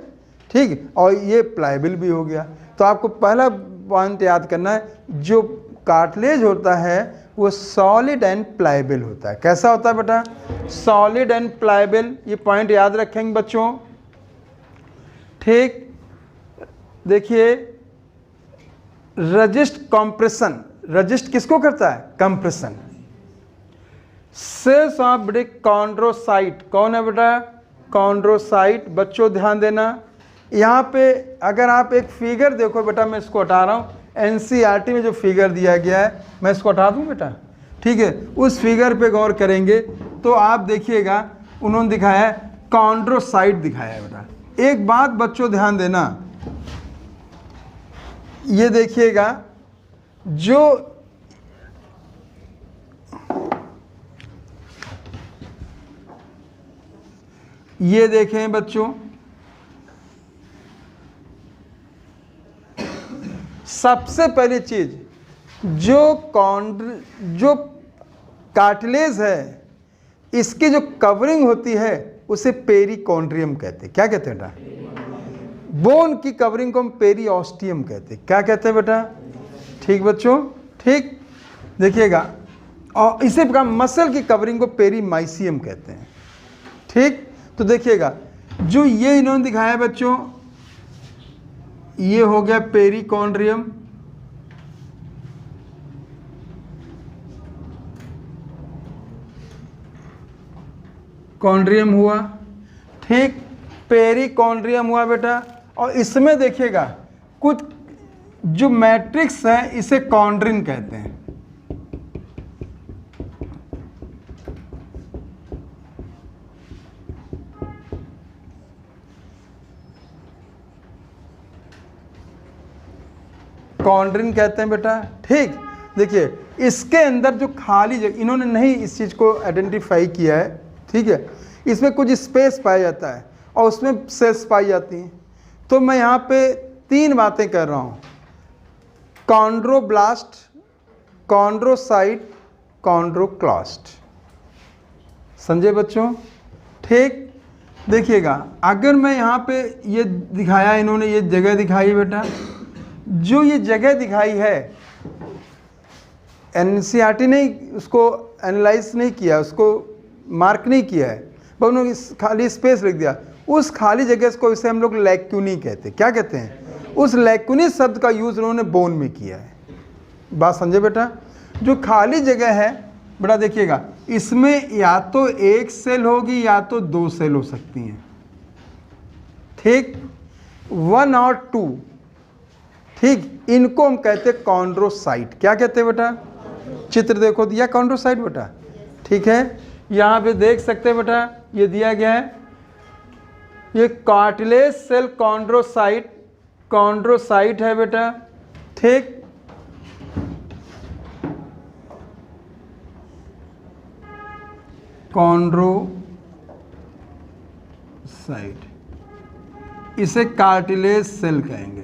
ठीक, और ये प्लायबल भी हो गया। तो आपको पहला पॉइंट याद करना है, जो कार्टिलेज होता है वो सॉलिड एंड प्लायबल होता है। कैसा होता है बेटा, सॉलिड एंड प्लायबल, ये पॉइंट याद रखेंगे बच्चों। ठीक, देखिए, रजिस्ट कॉम्प्रेशन, रजिस्ट किसको करता है, कंप्रेशन। सेल्स ऑफ बेटे कॉन्ड्रोसाइट, कौन है बेटा, कॉन्ड्रोसाइट। बच्चों ध्यान देना, यहाँ पे अगर आप एक फिगर देखो बेटा, मैं इसको हटा रहा हूँ, एनसीईआरटी में जो फिगर दिया गया है मैं इसको हटा दूँ बेटा, ठीक है, उस फिगर पे गौर करेंगे तो आप देखिएगा उन्होंने दिखाया है कॉन्ड्रोसाइट दिखाया है बेटा। एक बात बच्चों ध्यान देना, ये देखिएगा, जो ये देखें बच्चों, सबसे पहली चीज, जो कार्टिलेज है, इसकी जो कवरिंग होती है उसे पेरिकॉन्ड्रियम कहते हैं। क्या कहते हैं बेटा, बोन की कवरिंग को हम पेरिओस्टियम कहते हैं। क्या कहते हैं बेटा, ठीक बच्चों, ठीक, देखिएगा, और इसी प्रकार मसल की कवरिंग को पेरीमाइसियम कहते हैं। ठीक, तो देखिएगा, जो ये इन्होंने दिखाया है बच्चों, ये हो गया पेरिकॉन्ड्रियम, कॉन्ड्रियम हुआ, ठीक, पेरिकॉन्ड्रियम हुआ बेटा। और इसमें देखिएगा कुछ जो मैट्रिक्स है इसे कॉन्ड्रिन कहते हैं। कॉन्ड्रिन कहते हैं बेटा। ठीक, देखिए, इसके अंदर जो खाली जगह, इन्होंने नहीं इस चीज़ को आइडेंटिफाई किया है, ठीक है, इसमें कुछ स्पेस पाया जाता है और उसमें सेल्स पाई जाती हैं। तो मैं यहाँ पे 3 बातें कर रहा हूँ, कॉन्ड्रोब्लास्ट, कॉन्ड्रोसाइट, कॉन्ड्रोक्लास्ट। समझे बच्चों, ठीक, देखिएगा, अगर मैं यहाँ पे ये दिखाया, इन्होंने ये जगह दिखाई है बेटा, जो ये जगह दिखाई है, एनसीईआरटी ने उसको एनालाइज नहीं किया, उसको मार्क नहीं किया है, पर उन्होंने खाली स्पेस लिख दिया। उस खाली जगह को इसे हम लोग लैक्यूनी कहते हैं। क्या कहते हैं, उस लैक्यूनी शब्द का यूज उन्होंने बोन में किया है। बात समझे बेटा, जो खाली जगह है बेटा, देखिएगा, इसमें या तो 1 सेल होगी या तो 2 सेल हो सकती हैं। ठीक, 1 और 2, ठीक, इनको हम कहते हैं कॉन्ड्रोसाइट। क्या कहते हैं बेटा, चित्र देखो दिया कॉन्ड्रोसाइट बेटा, ठीक है, यहाँ पे देख सकते हैं बेटा, ये दिया गया है, ये कार्टिलेज सेल कॉन्ड्रोसाइट, कॉन्ड्रोसाइट है बेटा। ठीक, कॉन्ड्रोसाइट, इसे कार्टिलेज सेल कहेंगे।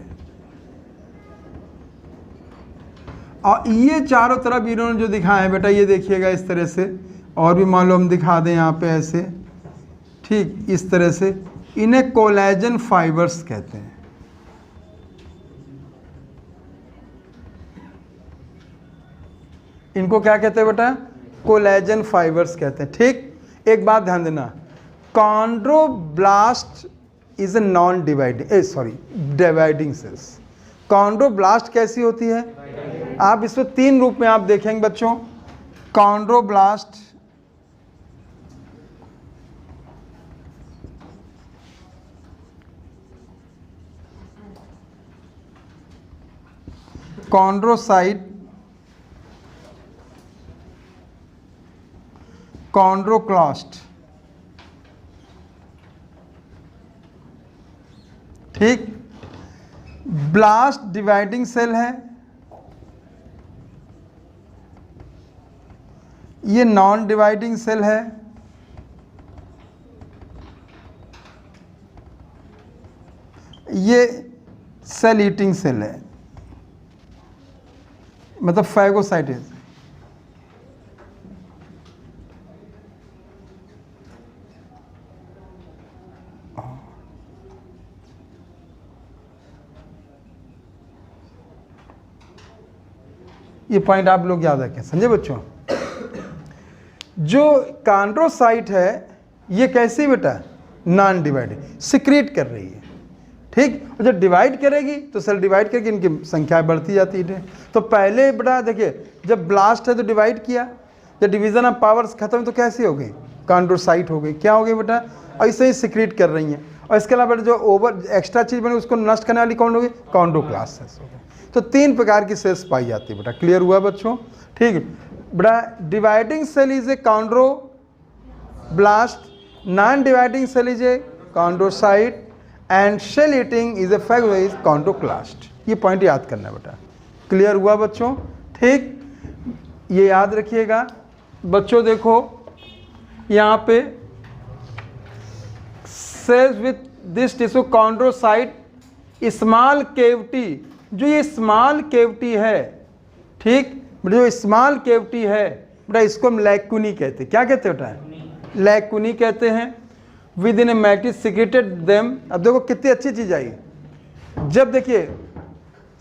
और ये चारों तरफ इन्होंने जो दिखाया है बेटा, ये देखिएगा इस तरह से, और भी मान लो हम दिखा दें यहाँ पे ऐसे, ठीक, इस तरह से, इन्हें कोलेजन फाइबर्स कहते हैं। इनको क्या कहते हैं बेटा, कोलेजन फाइबर्स कहते हैं। ठीक, एक बात ध्यान देना, chondroblast is a non dividing dividing cells. Chondroblast कैसी होती है? आप इसको 3 रूप में आप देखेंगे बच्चों। Chondroblast, chondrocyte, chondroclast. ठीक, ब्लास्ट डिवाइडिंग सेल है, ये नॉन डिवाइडिंग सेल है, ये सेल ईटिंग सेल है, मतलब फैगोसाइटेज। ये पॉइंट आप लोग याद रखें, समझे बच्चों। जो कॉन्ड्रोसाइट है ये कैसी बेटा? नॉन डिवाइडिंग, सिक्रीट कर रही है। ठीक, और जब डिवाइड करेगी तो सेल डिवाइड करके इनकी संख्या बढ़ती जाती है। तो पहले बेटा देखिए, जब ब्लास्ट है तो डिवाइड किया, जब डिवीजन ऑफ पावर्स खत्म तो कैसी हो गई? कॉन्ड्रोसाइट हो गई। क्या हो गई बेटा? ऐसे ही सिक्रीट कर रही हैं। और इसके अलावा जो ओवर एक्स्ट्रा चीज़ बनी उसको नष्ट करने वाली कौन होगी? कॉन्ड्रोक्लास्ट सेल्स हो गई। तो 3 प्रकार की सेल्स पाई जाती है बेटा। क्लियर हुआ बच्चों? ठीक है बेटा। Dividing cell is a chondroblast, non dividing cell is a chondrocyte and cell eating is a phagocyte is chondroclast. ये पॉइंट याद करना है बेटा। क्लियर हुआ बच्चों? ठीक, ये याद रखिएगा बच्चों। देखो यहाँ पे sales with this tissue chondrocyte small cavity, जो ये स्मॉल कैविटी है, ठीक, जो स्मॉल कैविटी है बेटा, इसको हम लैकुनी कहते हैं। क्या कहते हैं बेटा? लैकुनी कहते हैं। With in A matrix secreted them. अब देखो कितनी अच्छी चीज आई। जब देखिए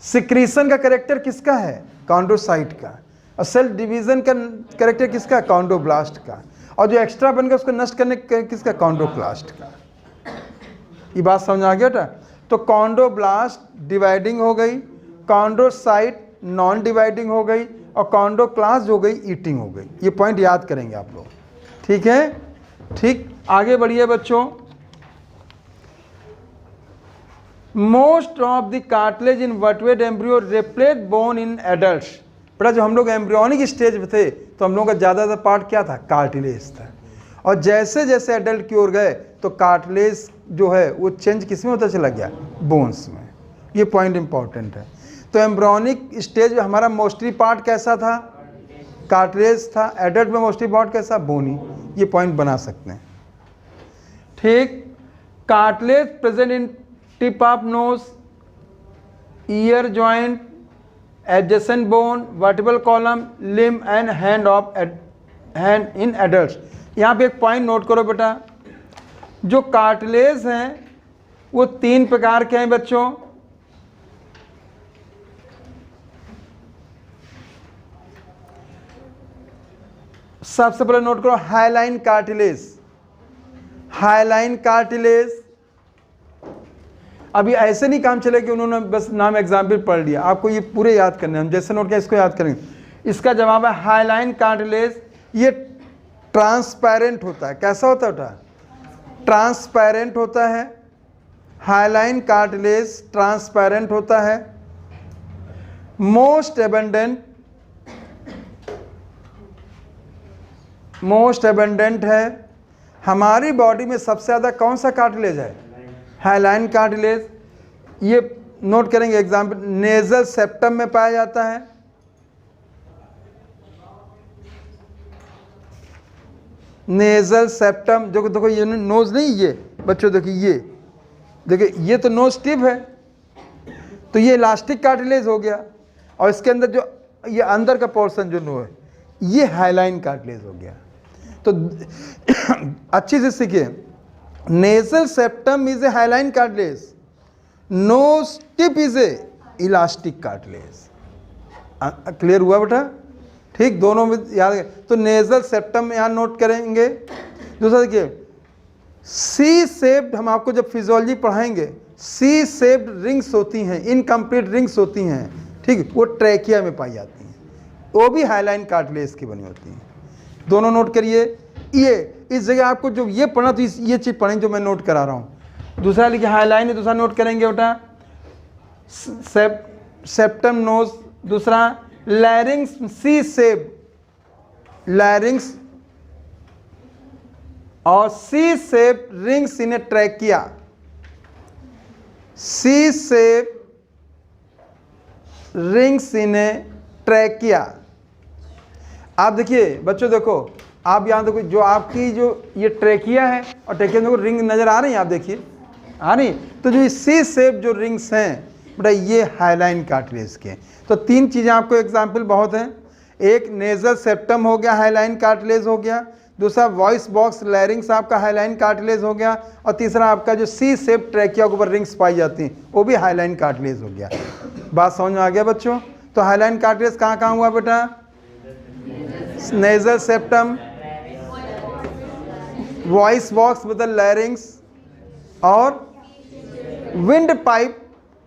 सिक्रीशन का कैरेक्टर किसका है? कॉन्ड्रोसाइट का। और सेल डिवीजन का कैरेक्टर किसका? कॉन्ड्रोब्लास्ट का। और जो एक्स्ट्रा बन गया उसको नष्ट करने किसका? कॉन्ड्रोक्लास्ट का। ये बात समझ आ गया बेटा? तो कॉन्ड्रोब्लास्ट डिवाइडिंग हो गई, कॉन्ड्रोसाइट नॉन डिवाइडिंग हो गई, और कॉन्ड्रोक्लास्ट हो गई ईटिंग हो गई। ये पॉइंट याद करेंगे आप लोग। ठीक है, ठीक, आगे बढ़िए बच्चों। Most of the cartilage in vertebrate embryo replace bone in adults. बेटा जब हम लोग एम्ब्रियोनिक स्टेज में थे तो हम लोग का ज़्यादातर पार्ट क्या था? कार्टिलेज था। और जैसे जैसे एडल्ट की ओर गए तो कार्टिलेज जो है वो चेंज किस में होता चला गया? बोन्स में। ये पॉइंट इंपॉर्टेंट है। तो एम्ब्रियोनिक स्टेज में हमारा मोस्टली पार्ट कैसा था? कार्टिलेज था। एडल्ट में मोस्टली पार्ट कैसा? बोनी। ये पॉइंट बना सकते हैं। ठीक, cartilage present in tip of nose, year joint, adjacent bone, vertebral column, limb and hand of hand in adults. यहाँ पे एक पॉइंट नोट करो बेटा, जो कार्टिलेज हैं वो 3 प्रकार के हैं बच्चों। सबसे पहले नोट करो हाइलाइन कार्टिलेज। हाइलाइन कार्टिलेज अभी ऐसे नहीं काम चले कि उन्होंने बस नाम एग्जाम्पल पढ़ लिया, आपको ये पूरे याद करने हैं। हम जैसे नोट किया इसको याद करेंगे। इसका जवाब है हाइलाइन कार्टिलेज। ये ट्रांसपेरेंट होता है। कैसा होता है बेटा? ट्रांसपेरेंट होता है। हाइलाइन कार्टिलेज ट्रांसपेरेंट होता है। मोस्ट एबंडेंट है। हमारी बॉडी में सबसे ज़्यादा कौन सा कार्टिलेज है? Hyaline cartilage. ये नोट करेंगे एग्जाम्पल, नेजल सेप्टम में पाया जाता है। नेजल सेप्टम, जो देखो ये नोज नहीं, ये बच्चों देखिए, ये तो नोज टिप है, तो ये इलास्टिक कार्टिलेज हो गया। और इसके अंदर जो ये अंदर का पोर्शन जो नो है ये हाइलाइन कार्टिलेज हो गया। तो अच्छी से सीखिए, nasal septum is a hyaline cartilage, nose tip is a elastic cartilage. Clear हुआ बेटा? ठीक, दोनों में याद है। तो नेजल सेप्टम यहाँ नोट करेंगे। दूसरा देखिए, सी शेप्ड, हम आपको जब फिजियोलॉजी पढ़ाएंगे, सी शेप्ड रिंग्स होती हैं, इनकम्प्लीट रिंग्स होती हैं, ठीक, वो ट्रैकिया में पाई जाती हैं, वो भी हाइलाइन कार्टिलेज की बनी होती हैं। दोनों नोट करिए। ये इस जगह आपको जो ये पढ़ना तो ये चीज़ पढ़ें जो मैं नोट करा रहा हूँ। दूसरा लिखिए हाइलाइन है, दूसरा नोट करेंगे बेटा सेप्टम नोज, दूसरा लैरिंग्स सी शेप, लैरिंग्स और C shape rings in a trachea, C shape rings in a trachea. आप देखिए बच्चों, देखो आप यहाँ देखो, जो आपकी जो ये ट्रैकिया है और ट्रैकिया में देखो रिंग नजर आ रही है, आप देखिए आ रही, तो जो सी शेप जो रिंग्स हैं बेटा ये हाइलाइन कार्टिलेज के। तो तीन चीज़ें आपको एग्जाम्पल बहुत हैं, एक नेजल सेप्टम हो गया, हाइलाइन कार्टिलेज हो गया, दूसरा वॉइस बॉक्स लैरिंग्स आपका हाइलाइन कार्टिलेज हो गया, और तीसरा आपका जो सी शेप ट्रैकिया के ऊपर रिंग्स पाई जाती हैं वो भी हाइलाइन कार्टिलेज हो गया। बात समझ में आ गया बच्चों? तो हाइलाइन कार्टिलेज कहाँ कहाँ हुआ बेटा? नेजल सेप्टम, वॉइस बॉक्स मतलब लैरिंग्स, और विंड पाइप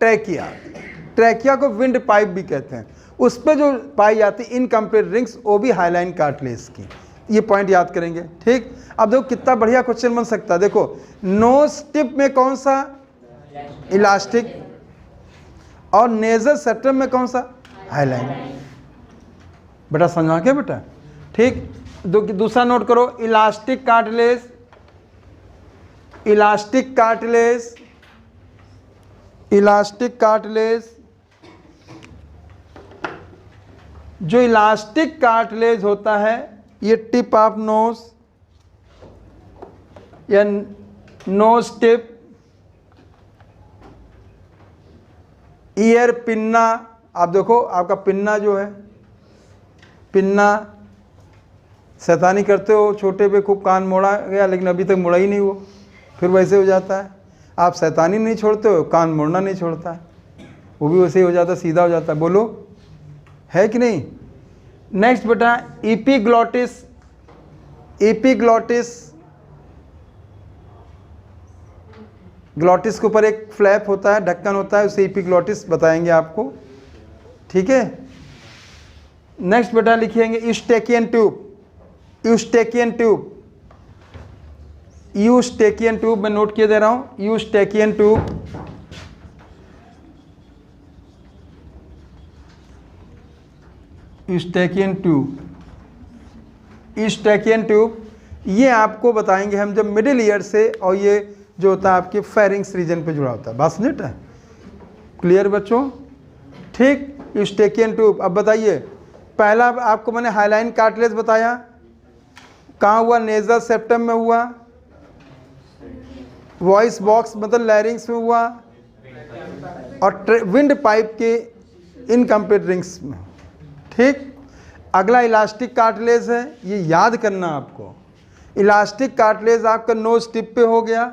ट्रैकिया। ट्रैकिया को विंड पाइप भी कहते हैं, उस पर जो पाई जाती इनकम्प्लीट रिंग्स वो भी हाइलाइन कार्टिलेज की। ये पॉइंट याद करेंगे, ठीक। अब देखो कितना बढ़िया क्वेश्चन बन सकता है। देखो नोज टिप में कौन सा? इलास्टिक, और नेजल सेप्टम में कौन सा? हाइलाइन। बेटा समझा क्या बेटा? ठीक। दूसरा नोट करो, elastic cartilage, elastic cartilage, elastic cartilage, जो इलास्टिक कार्टिलेज होता है ये टिप ऑफ नोज या नोज टिप, ईयर पिन्ना। आप देखो आपका पिन्ना जो है, पिन्ना शैतानी करते हो, छोटे पे खूब कान मोड़ा गया लेकिन अभी तक मुड़ा ही नहीं, वो फिर वैसे हो जाता है। आप शैतानी नहीं छोड़ते हो, कान मोड़ना नहीं छोड़ता है, वो भी वैसे ही हो जाता है, सीधा हो जाता है। बोलो है कि नहीं? नेक्स्ट बेटा एपिग्लॉटिस, एपिग्लॉटिस, ग्लॉटिस के ऊपर एक फ्लैप होता है, ढक्कन होता है, उसे एपिग्लॉटिस बताएंगे आपको, ठीक है। नेक्स्ट बेटा लिखेंगे Eustachian tube, Eustachian tube, Eustachian tube मैं नोट किए दे रहा हूं, Eustachian tube, Eustachian tube, Eustachian tube. ये आपको बताएंगे हम जब मिडिल ईयर से, और ये जो होता है आपके फेरिंग्स रीजन पे जुड़ा होता है। बात समझ है? क्लियर बच्चों? ठीक। Eustachian tube. अब बताइए, पहला आपको मैंने हाइलाइन कार्टिलेज बताया, कहाँ हुआ? नेजल सेप्टम में हुआ, वॉइस बॉक्स मतलब लैरिंग्स में हुआ, और विंड पाइप के इनकम्प्लीट रिंग्स में। ठीक। अगला इलास्टिक कार्टिलेज है, ये याद करना आपको। इलास्टिक कार्टिलेज आपका नोज टिप पे हो गया,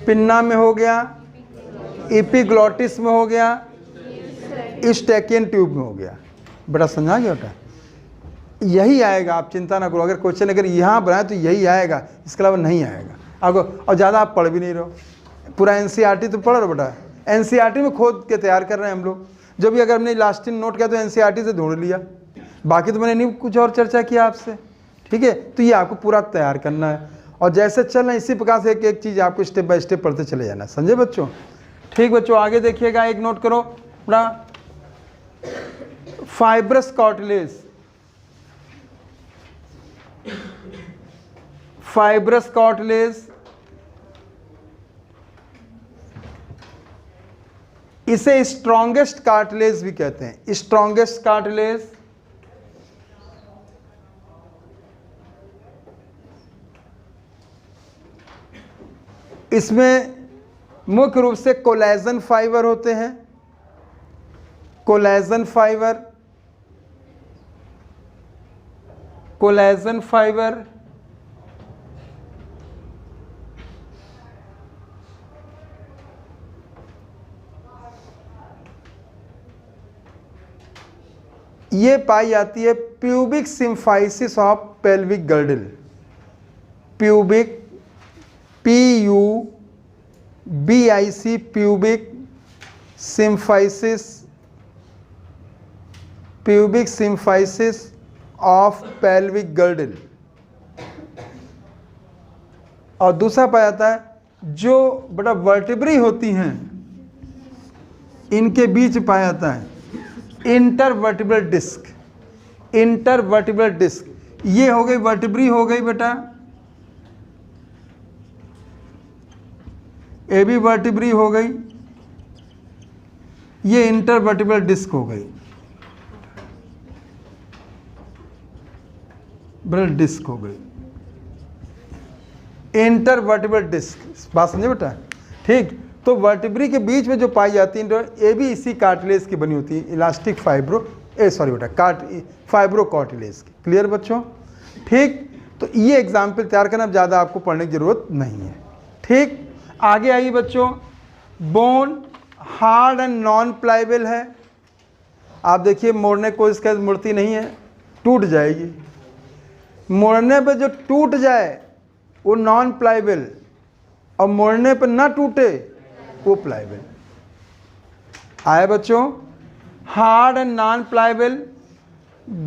पिन्ना में हो गया, एपिग्लॉटिस में हो गया, यूस्टेकियन ट्यूब में हो गया। बड़ा समझा गया बेटा? यही आएगा, आप चिंता ना करो। अगर क्वेश्चन अगर यहाँ बनाए तो यही आएगा, इसके अलावा नहीं आएगा। आपको और ज़्यादा आप पढ़ भी नहीं रहो, पूरा एनसीईआरटी तो पढ़ रहे हो बेटा। एनसीईआरटी में खोद के तैयार कर रहे हैं हम लोग। जो भी अगर हमने लास्ट नोट किया तो एनसीईआरटी से ढूंढ लिया, बाकी तो मैंने नहीं कुछ और चर्चा किया आपसे, ठीक है। तो ये आपको पूरा तैयार करना है, और जैसे चल रहा है इसी प्रकार से एक एक चीज़ आपको स्टेप बाय स्टेप पढ़ते चले जाना। समझे बच्चों? ठीक बच्चों, आगे देखिएगा, एक नोट करो अपना, फाइब्रस कार्टिलेज, फाइब्रस कार्टिलेज, इसे स्ट्रॉन्गेस्ट कार्टिलेज भी कहते हैं, स्ट्रॉन्गेस्ट कार्टिलेज। इसमें मुख्य रूप से कोलेजन फाइबर होते हैं, कोलेजन फाइबर, कोलेजन फाइबर, ये पाई जाती है pubic symphysis of pelvic girdle, pubic PUBIC pubic symphysis of pelvic girdle. और दूसरा पाया जाता है जो बड़ा वर्टिब्री होती हैं इनके बीच पाया जाता है इंटरवर्टिब्रल डिस्क। इंटरवर्टिब्रल डिस्क ये हो गई वर्टिब्री हो गई बेटा, ये भी वर्टिब्री हो गई, ये इंटरवर्टिब्रल डिस्क हो गई, ब्रल डिस्क हो गई, इंटरवर्टिब्रल डिस्क। बात समझे बेटा? ठीक, तो वर्टिब्री के बीच में जो पाई जाती है ये भी इसी कार्टिलेज की बनी होती है, इलास्टिक फाइब्रो कार्टिलेज की। क्लियर बच्चों? ठीक, तो ये एग्जाम्पल तैयार करना, ज़्यादा आपको पढ़ने की जरूरत नहीं है। ठीक, आगे आइए बच्चों। Bone hard and non pliable है। आप देखिए मोड़ने को इसका मुड़ती नहीं है, टूट जाएगी। मोड़ने पे जो टूट जाए वो नॉन प्लाइबल, और मोड़ने पे ना टूटे वो प्लाइबल। आए बच्चों? Hard and non pliable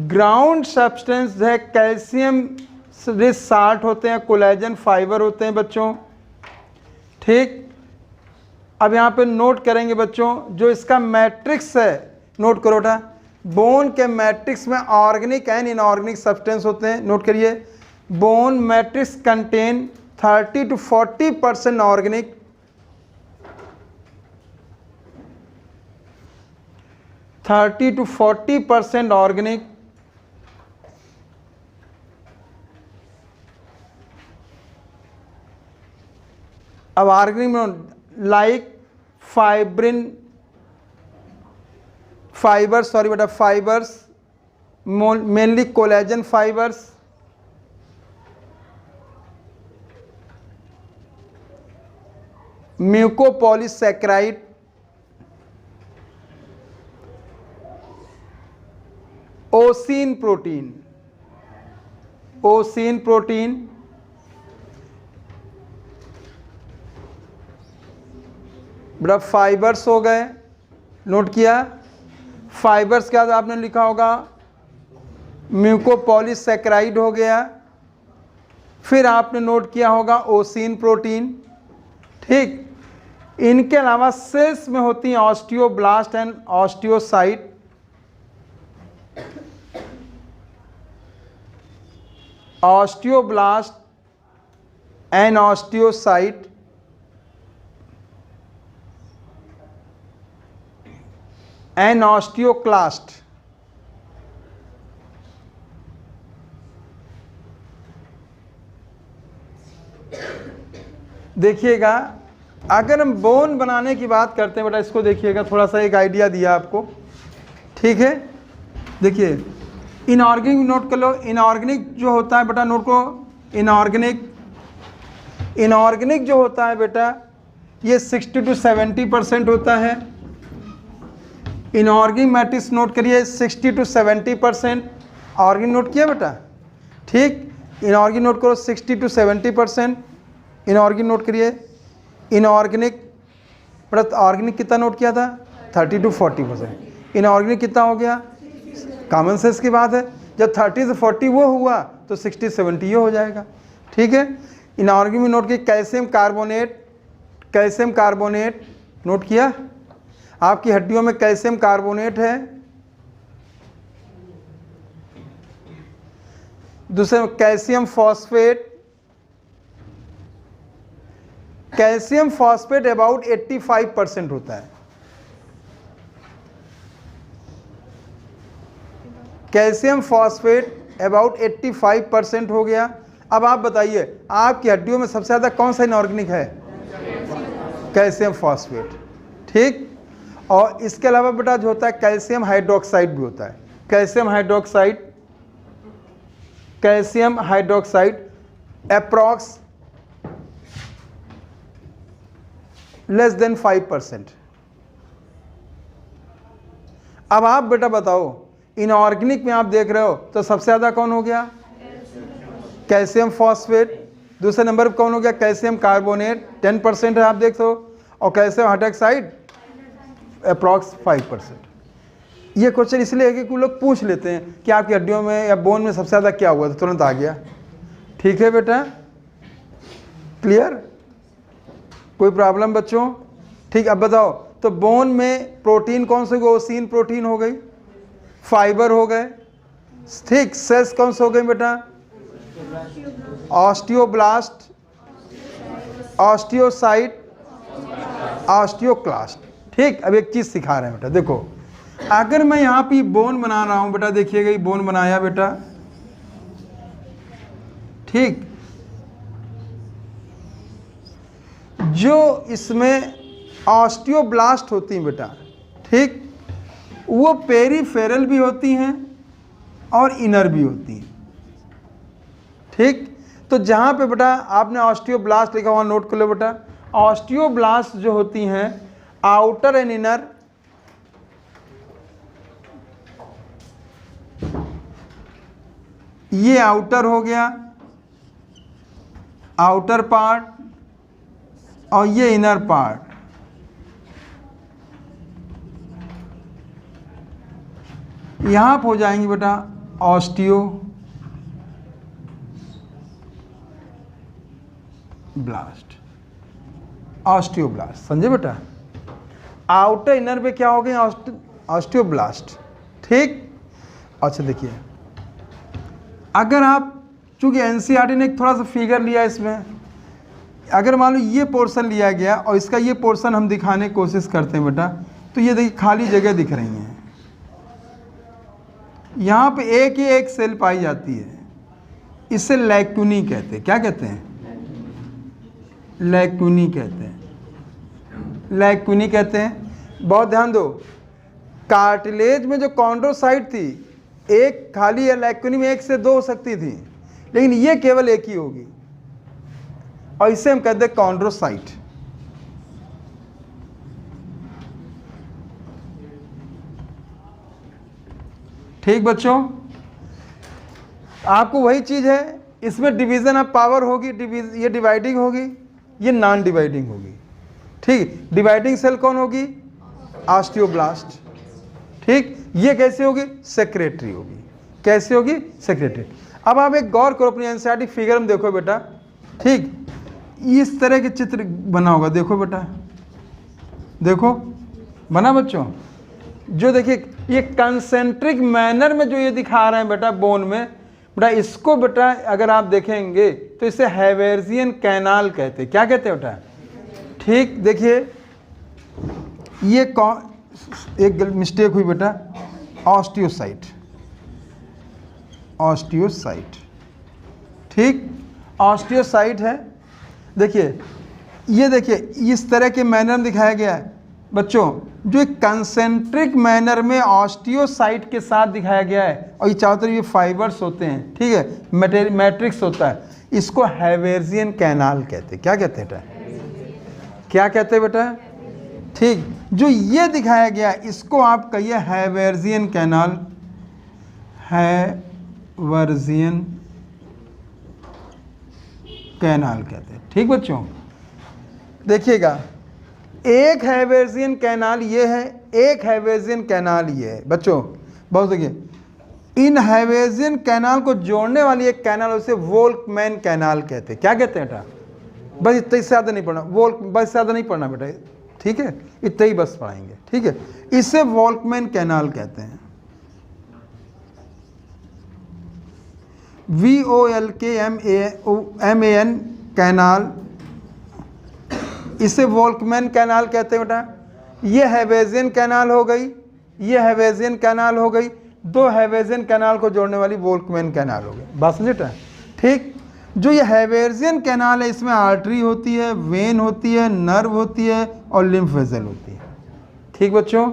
ground substance है, कैल्शियम रिच साल्ट होते हैं, कोलेजन फाइबर होते हैं बच्चों। ठीक, अब यहाँ पे नोट करेंगे बच्चों, जो इसका मैट्रिक्स है नोट करो बेटा। बोन के मैट्रिक्स में ऑर्गेनिक एंड इनऑर्गेनिक सब्सटेंस होते हैं, नोट करिए। Bone matrix contain 30 to 40% organic, 30 to 40% organic, अब ऑर्गेनिक में like fibres mainly collagen fibres, mucopolysaccharide, ossein protein, बड़ा फाइबर्स हो गए, नोट किया। फाइबर्स के बाद आपने लिखा होगा म्यूकोपॉलीसैकेराइड हो गया, फिर आपने नोट किया होगा ओसिन प्रोटीन। ठीक, इनके अलावा सेल्स में होती हैं osteoblast and osteocyte. Osteoblast and osteocyte and osteoclast. देखिएगा, अगर हम बोन बनाने की बात करते हैं बेटा, इसको देखिएगा, थोड़ा सा एक आइडिया दिया आपको। ठीक है, देखिए इनऑर्गेनिक नोट कर लो। इनऑर्गेनिक जो होता है बेटा, नोट को, इनऑर्गेनिक जो होता है बेटा ये 60 to 70% होता है। इनऑर्गेनिक मैट्रिक्स नोट करिए 60 to 70%। ऑर्गेनिक नोट किया बेटा? ठीक, इनऑर्गेनिक नोट करो 60 to 70%। इनऑर्गेनिक नोट करिए। इनऑर्गेनिक बेटा ऑर्गेनिक कितना नोट किया था? 30 to 40%। इनऑर्गेनिक कितना हो गया? कॉमन सेंस की बात है, जब 30 से 40 वो हुआ तो 60 70 ये हो जाएगा। ठीक है, इनऑर्गेनिक में नोट किया कैल्शियम कार्बोनेट नोट किया। आपकी हड्डियों में कैल्शियम कार्बोनेट है। दूसरे कैल्शियम फॉस्फेट अबाउट 85% होता है। कैल्शियम फॉस्फेट अबाउट 85% हो गया। अब आप बताइए आपकी हड्डियों में सबसे ज़्यादा कौन सा इनऑर्गेनिक है? Calcium phosphate. ठीक, और इसके अलावा बेटा जो होता है कैल्शियम हाइड्रोक्साइड भी होता है। Calcium hydroxide approx less than 5%। अब आप बेटा बताओ, इनऑर्गेनिक में आप देख रहे हो तो सबसे ज़्यादा कौन हो गया? Calcium phosphate. दूसरे नंबर पर कौन हो गया, कैल्शियम कार्बोनेट 10% है, आप देख सो, और कैल्शियम हाइड्रोक्साइड अप्रॉक्स 5%। ये क्वेश्चन इसलिए है कि कुछ लोग पूछ लेते हैं कि आपकी हड्डियों में या बोन में सबसे ज़्यादा क्या हुआ, तो तुरंत आ गया। ठीक है बेटा, क्लियर, कोई प्रॉब्लम बच्चों? ठीक, अब बताओ, तो बोन में प्रोटीन कौन से हो गए, ओसीन प्रोटीन हो गई, फाइबर हो गए, ठीक, सेल्स कौन से हो गए बेटा, ऑस्टियोब्लास्ट, ऑस्टियोसाइट, ऑस्टियोक्लास्ट। ठीक, अब एक चीज सिखा रहे हैं बेटा, देखो अगर मैं यहाँ पे बोन बना रहा हूं बेटा, देखिएगा ये बोन बनाया बेटा, ठीक, जो इसमें ऑस्टियोब्लास्ट होती हैं बेटा, ठीक, वो पेरीफेरल भी होती हैं और इनर भी होती हैं। ठीक, तो जहाँ पे बेटा आपने ऑस्टियोब्लास्ट लिखा हुआ नोट कर लो बेटा, ऑस्टियोब्लास्ट जो होती हैं आउटर एंड इनर, ये आउटर हो गया, आउटर पार्ट, और ये इनर पार्ट। यहां पर हो जाएंगे बेटा ऑस्टियोब्लास्ट, ऑस्टियोब्लास्ट, समझे बेटा? आउटर इनर पे क्या हो गए, ऑस्टियोब्लास्ट। ठीक, अच्छा देखिए, अगर आप, चूंकि एनसीईआरटी ने थोड़ा सा फिगर लिया इसमें, अगर मान लो ये पोर्शन लिया गया और इसका ये पोर्शन हम दिखाने की कोशिश करते हैं बेटा, तो ये देखिए खाली जगह दिख रही हैं, यहाँ पे एक ही एक सेल पाई जाती है, इसे लैक्यूनी कहते हैं। क्या कहते हैं? लैक्यूनी कहते हैं, लैक्यूनी कहते हैं। बहुत ध्यान दो, कार्टिलेज में जो कॉन्ड्रोसाइट थी, एक खाली है, लैक्यूनी में एक से दो हो सकती थी, लेकिन ये केवल एक ही होगी, और इसे हम कहते हैं कॉन्ड्रोसाइट। ठीक बच्चों, आपको वही चीज है, इसमें डिवीजन ऑफ पावर होगी, ये डिवाइडिंग होगी, ये नॉन डिवाइडिंग होगी। ठीक, डिवाइडिंग सेल कौन होगी? ऑस्टियोब्लास्ट। ठीक, ये कैसे होगी? सेक्रेटरी होगी। कैसे होगी? सेक्रेटरी। अब आप एक गौर करो, अपनी एनसीईआरटी फिगर में देखो बेटा, ठीक, इस तरह के चित्र बना होगा, देखो बेटा, देखो बना बच्चों, जो देखिए ये कंसेंट्रिक मैनर में जो ये दिखा रहे हैं बेटा बोन में, बेटा इसको बेटा अगर आप देखेंगे तो इसे हैवेर्जियन कैनाल कहते हैं। क्या कहते हैं बेटा? ठीक, देखिए ये एक मिस्टेक हुई बेटा, ऑस्टियोसाइट, ऑस्टियोसाइट। ठीक, ऑस्टियोसाइट है। देखिए ये देखिए इस तरह के मैनर में दिखाया गया है बच्चों, जो एक कंसेंट्रिक मैनर में ऑस्टियोसाइट के साथ दिखाया गया है, और ये चारों तरफ ये फाइबर्स होते हैं, ठीक है, मैट्रिक्स होता है, इसको हैवेर्जियन कैनाल कहते हैं। क्या कहते हैं बेटा? क्या कहते हैं बेटा? ठीक, जो ये दिखाया गया इसको आप कहिए हैवेर्जियन कैनाल, हैवर्जियन कैनाल कहते हैं। ठीक बच्चों, देखिएगा, एक हैवेर्जियन कैनाल ये है, एक हैवेर्जियन कैनाल ये है बच्चों। बहुत देखिए, इन हैवेर्जियन कैनाल को जोड़ने वाली एक कैनाल, उसे वोल्कमैन कैनाल कहते हैं। क्या कहते हैं बेटा? बस इतना ही, ज़्यादा नहीं पढ़ना, बस ज़्यादा नहीं पढ़ना बेटा, ठीक है, इतना ही बस पढ़ाएंगे, ठीक है। इसे वोल्कमैन कैनाल कहते हैं, VOLKMAN कैनाल, इसे वोल्कमैन कैनाल कहते हैं बेटा। ये हैवेर्जियन कैनाल हो गई, ये हैवेर्जियन कैनाल हो गई, दो हैवेर्जियन कैनाल को जोड़ने वाली वोल्कमैन कैनाल हो गई। बस समझे? ठीक, जो ये हैवेर्जियन कैनाल है इसमें आर्टरी होती है, वेन होती है, नर्व होती है और लिम्फ वेसल होती है। ठीक बच्चों,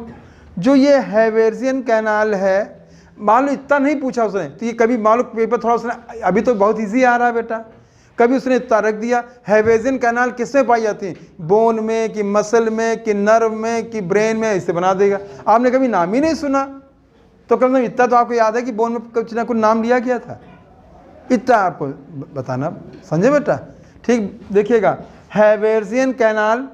जो ये हैवेर्जियन कैनाल है, मान लो इतना नहीं पूछा उसने, तो ये कभी मान लो पेपर थोड़ा उसने, अभी तो बहुत इजी आ रहा है बेटा, कभी उसने इतना रख दिया हैवेर्जियन कैनाल किसमें पाई जाती है, बोन में कि मसल में कि नर्व में कि ब्रेन में, इसे बना देगा। आपने कभी नाम ही नहीं सुना, तो कम से कम इतना तो आपको याद है कि बोन में कुछ ना कुछ नाम लिया गया था, इतना आपको बताना, समझे बेटा? ठीक, देखिएगा हैवेरियन कैनाल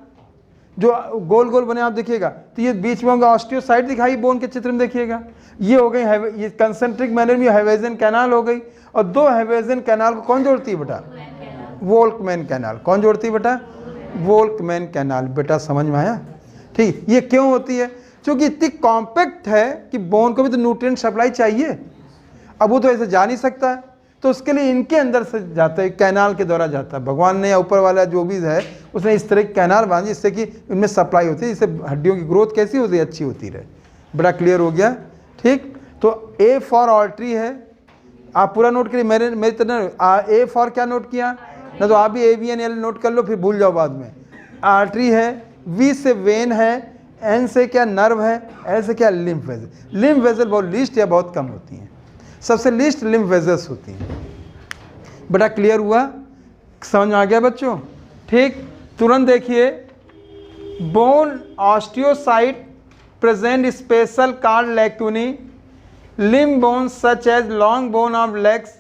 जो गोल गोल बने आप देखिएगा, तो ये बीच में होगा ऑस्टियोसाइट दिखाई बोन के चित्र में देखिएगा, ये हो गई ये कंसेंट्रिक मैनर में हैवेरियन कैनाल हो गई। और दो हैवेरियन कैनाल को कौन जोड़ती है बेटा? Volkmann canal. कौन जोड़ती है बेटा? Volkmann canal. बेटा समझ में आया? ठीक, ये क्यों होती है? क्योंकि इतनी कॉम्पैक्ट है कि बोन को भी तो न्यूट्रिएंट सप्लाई चाहिए, अब वो तो ऐसे जा नहीं सकता है, तो उसके लिए इनके अंदर से जाता है, कैनाल के द्वारा जाता है। भगवान ने या ऊपर वाला जो भी है उसने इस तरह की कैनाल बांधी जिससे कि इनमें सप्लाई होती है, जिससे हड्डियों की ग्रोथ कैसी होती है? अच्छी होती रहे। बड़ा क्लियर हो गया? ठीक, तो ए फॉर आर्टरी है, आप पूरा नोट करिए, मेरी तरह ए फॉर क्या नोट किया ना, तो आप भी AVN नोट कर लो, फिर भूल जाओ बाद में। आर्टरी है, वी से वेन है, एन से क्या नर्व है, एल से क्या लिम्फ वेजल। लिम्फ वेजल बहुत लीस्ट या बहुत कम होती हैं, सबसे लीस्ट लिम्फ वेजल्स होती हैं। बड़ा क्लियर हुआ? समझ में आ गया बच्चों? ठीक, तुरंत देखिए, bone osteocyte present special card lacunae, limb bones such as long bone of legs,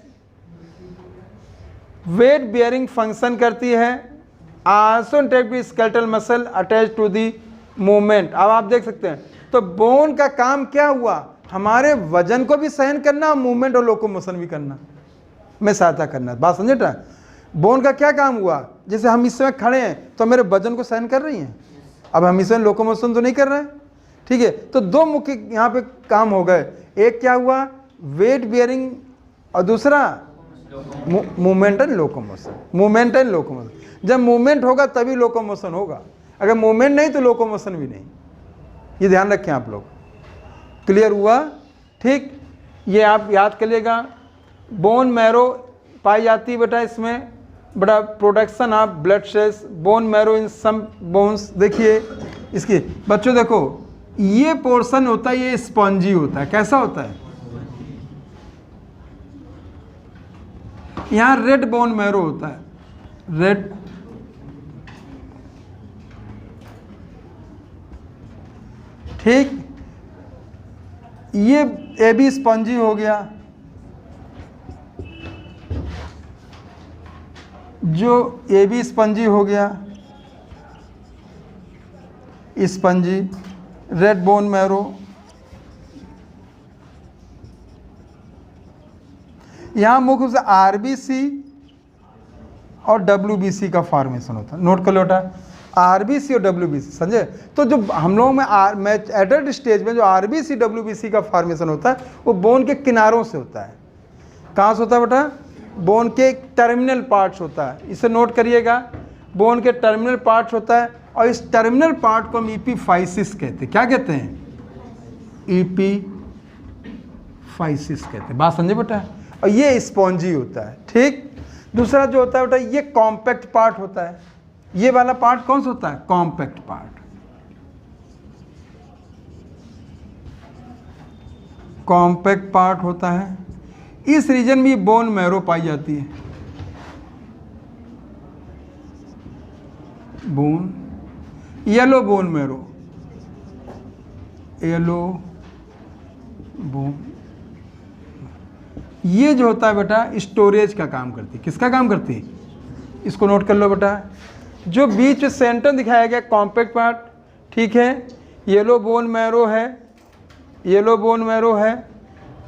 weight bearing function करती है, also intact skeletal muscle attach to the movement. अब आप देख सकते हैं, तो बोन का काम क्या हुआ? हमारे वजन को भी सहन करना, मूवमेंट और लोकोमोशन भी करना में सहायता करना। बात समझे बेटा? बोन का क्या काम हुआ? जैसे हम इस समय खड़े हैं तो मेरे वजन को सहन कर रही हैं, अब हम इसमें लोकोमोशन तो नहीं कर रहे हैं, ठीक है। तो दो मुख्य यहाँ पे काम हो गए, एक क्या हुआ? वेट बियरिंग, और दूसरा movement and locomotion. Movement and locomotion, जब मूवमेंट होगा तभी लोकोमोशन होगा, अगर मूवमेंट नहीं तो लोकोमोशन भी नहीं। ये ध्यान रखें आप लोग। क्लियर हुआ? ठीक, ये आप याद करिएगा। बोन मैरो पाई जाती है बेटा इसमें, बड़ा production of blood cells, bone marrow in some bones. देखिए इसकी बच्चों, देखो ये पोर्शन होता है, ये स्पॉन्जी होता है। कैसा होता है? यहाँ रेड बोन मैरो होता है, रेड। ठीक, ये AB स्पंजी हो गया, जो AB स्पंजी हो गया, स्पंजी, रेड बोन मैरो। यहाँ मुख्य रूप से RBC और WBC का फॉर्मेशन होता है। नोट कर लो बेटा, RBC और WBC, समझे? तो जो हम लोगों में एडल्ट स्टेज में जो RBC WBC का फॉर्मेशन होता है वो बोन के किनारों से होता है। कहाँ से होता है बेटा? बोन के टर्मिनल पार्ट्स होता है, इसे नोट करिएगा। बोन के टर्मिनल पार्ट्स होता है, और इस टर्मिनल पार्ट को हम ईपीफाइसिस कहते हैं। क्या कहते हैं? ईपीफाइसिस कहते हैं। बात समझे बेटा? और ये स्पॉन्जी होता है। ठीक, दूसरा जो होता है बेटा, ये कॉम्पैक्ट पार्ट होता है। ये वाला पार्ट कौन सा होता है? Compact part. कॉम्पैक्ट पार्ट होता है, इस रीजन में बोन मैरो पाई जाती है। Bone, yellow bone marrow, yellow bone, ये जो होता है बेटा स्टोरेज का काम करती है। किसका काम करती है? इसको नोट कर लो बेटा। जो बीच सेंटर दिखाया गया कॉम्पैक्ट पार्ट, ठीक है, येलो बोन मैरो है, येलो बोन मैरो है।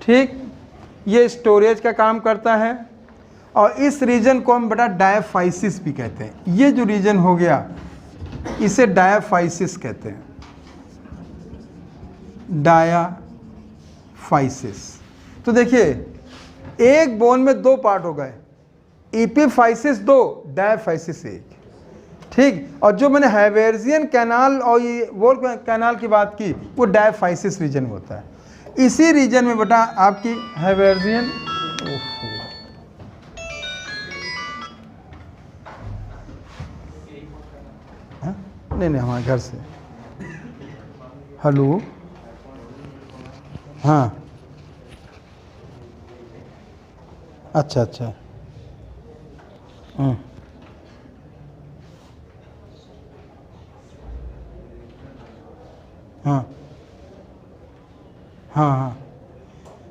ठीक, ये स्टोरेज का काम करता है, और इस रीजन को हम बेटा डायाफाइसिस भी कहते हैं। ये जो रीजन हो गया इसे डायाफाइसिस कहते हैं, डायाफाइसिस। तो देखिए, एक बोन में दो पार्ट हो गए, ईपीफाइसिस दो, डायाफाइसिस एक। ठीक, और जो मैंने हैवेरियन कैनाल और ये वोल्कमैन कैनाल की बात की, वो डायाफाइसिस रीजन में होता है। इसी रीजन में बेटा आपकी हैवेरियन, नहीं हमारे घर से। हेलो, हाँ, अच्छा अच्छा, हाँ हाँ हाँ,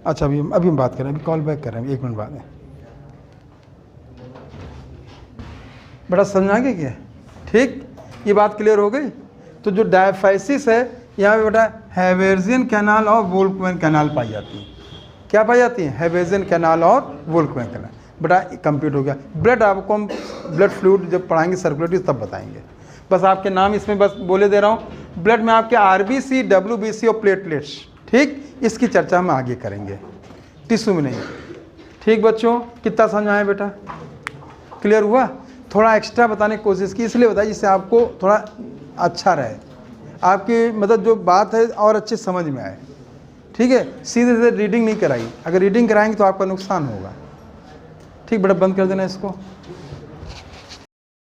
अच्छा अभी हम बात कर रहे हैं, अभी कॉल बैक कर रहे हैं, 1 मिनट बाद है। बेटा समझ आ गया क्या? ठीक, ये बात क्लियर हो गई। तो जो डायफाइसिस है यहाँ पे बेटा हैवेजियन कैनाल और वोल्कमैन कैनाल पाई जाती है। क्या पाई जाती है? हैवेजियन कैनाल और वोल्कमैन कैनाल। बेटा कंप्लीट हो गया। ब्लड आपको हम ब्लड फ्लूइड जब पढ़ाएंगे सर्कुलेटरी तब बताएंगे। बस आपके नाम इसमें बस बोले दे रहा हूँ। ब्लड में आपके आरबीसी, डब्ल्यूबीसी और प्लेटलेट्स, ठीक, इसकी चर्चा हम आगे करेंगे, टिश्यू में नहीं। ठीक बच्चों, कितना समझ आया बेटा? क्लियर हुआ? थोड़ा एक्स्ट्रा बताने की कोशिश की, इसलिए बताइए जिससे आपको थोड़ा अच्छा रहे, आपकी मतलब जो बात है और अच्छे समझ में आए। ठीक है, सीधे सीधे रीडिंग नहीं कराई, अगर रीडिंग कराएंगे तो आपका नुकसान होगा। ठीक बेटा, बंद कर देना इसको।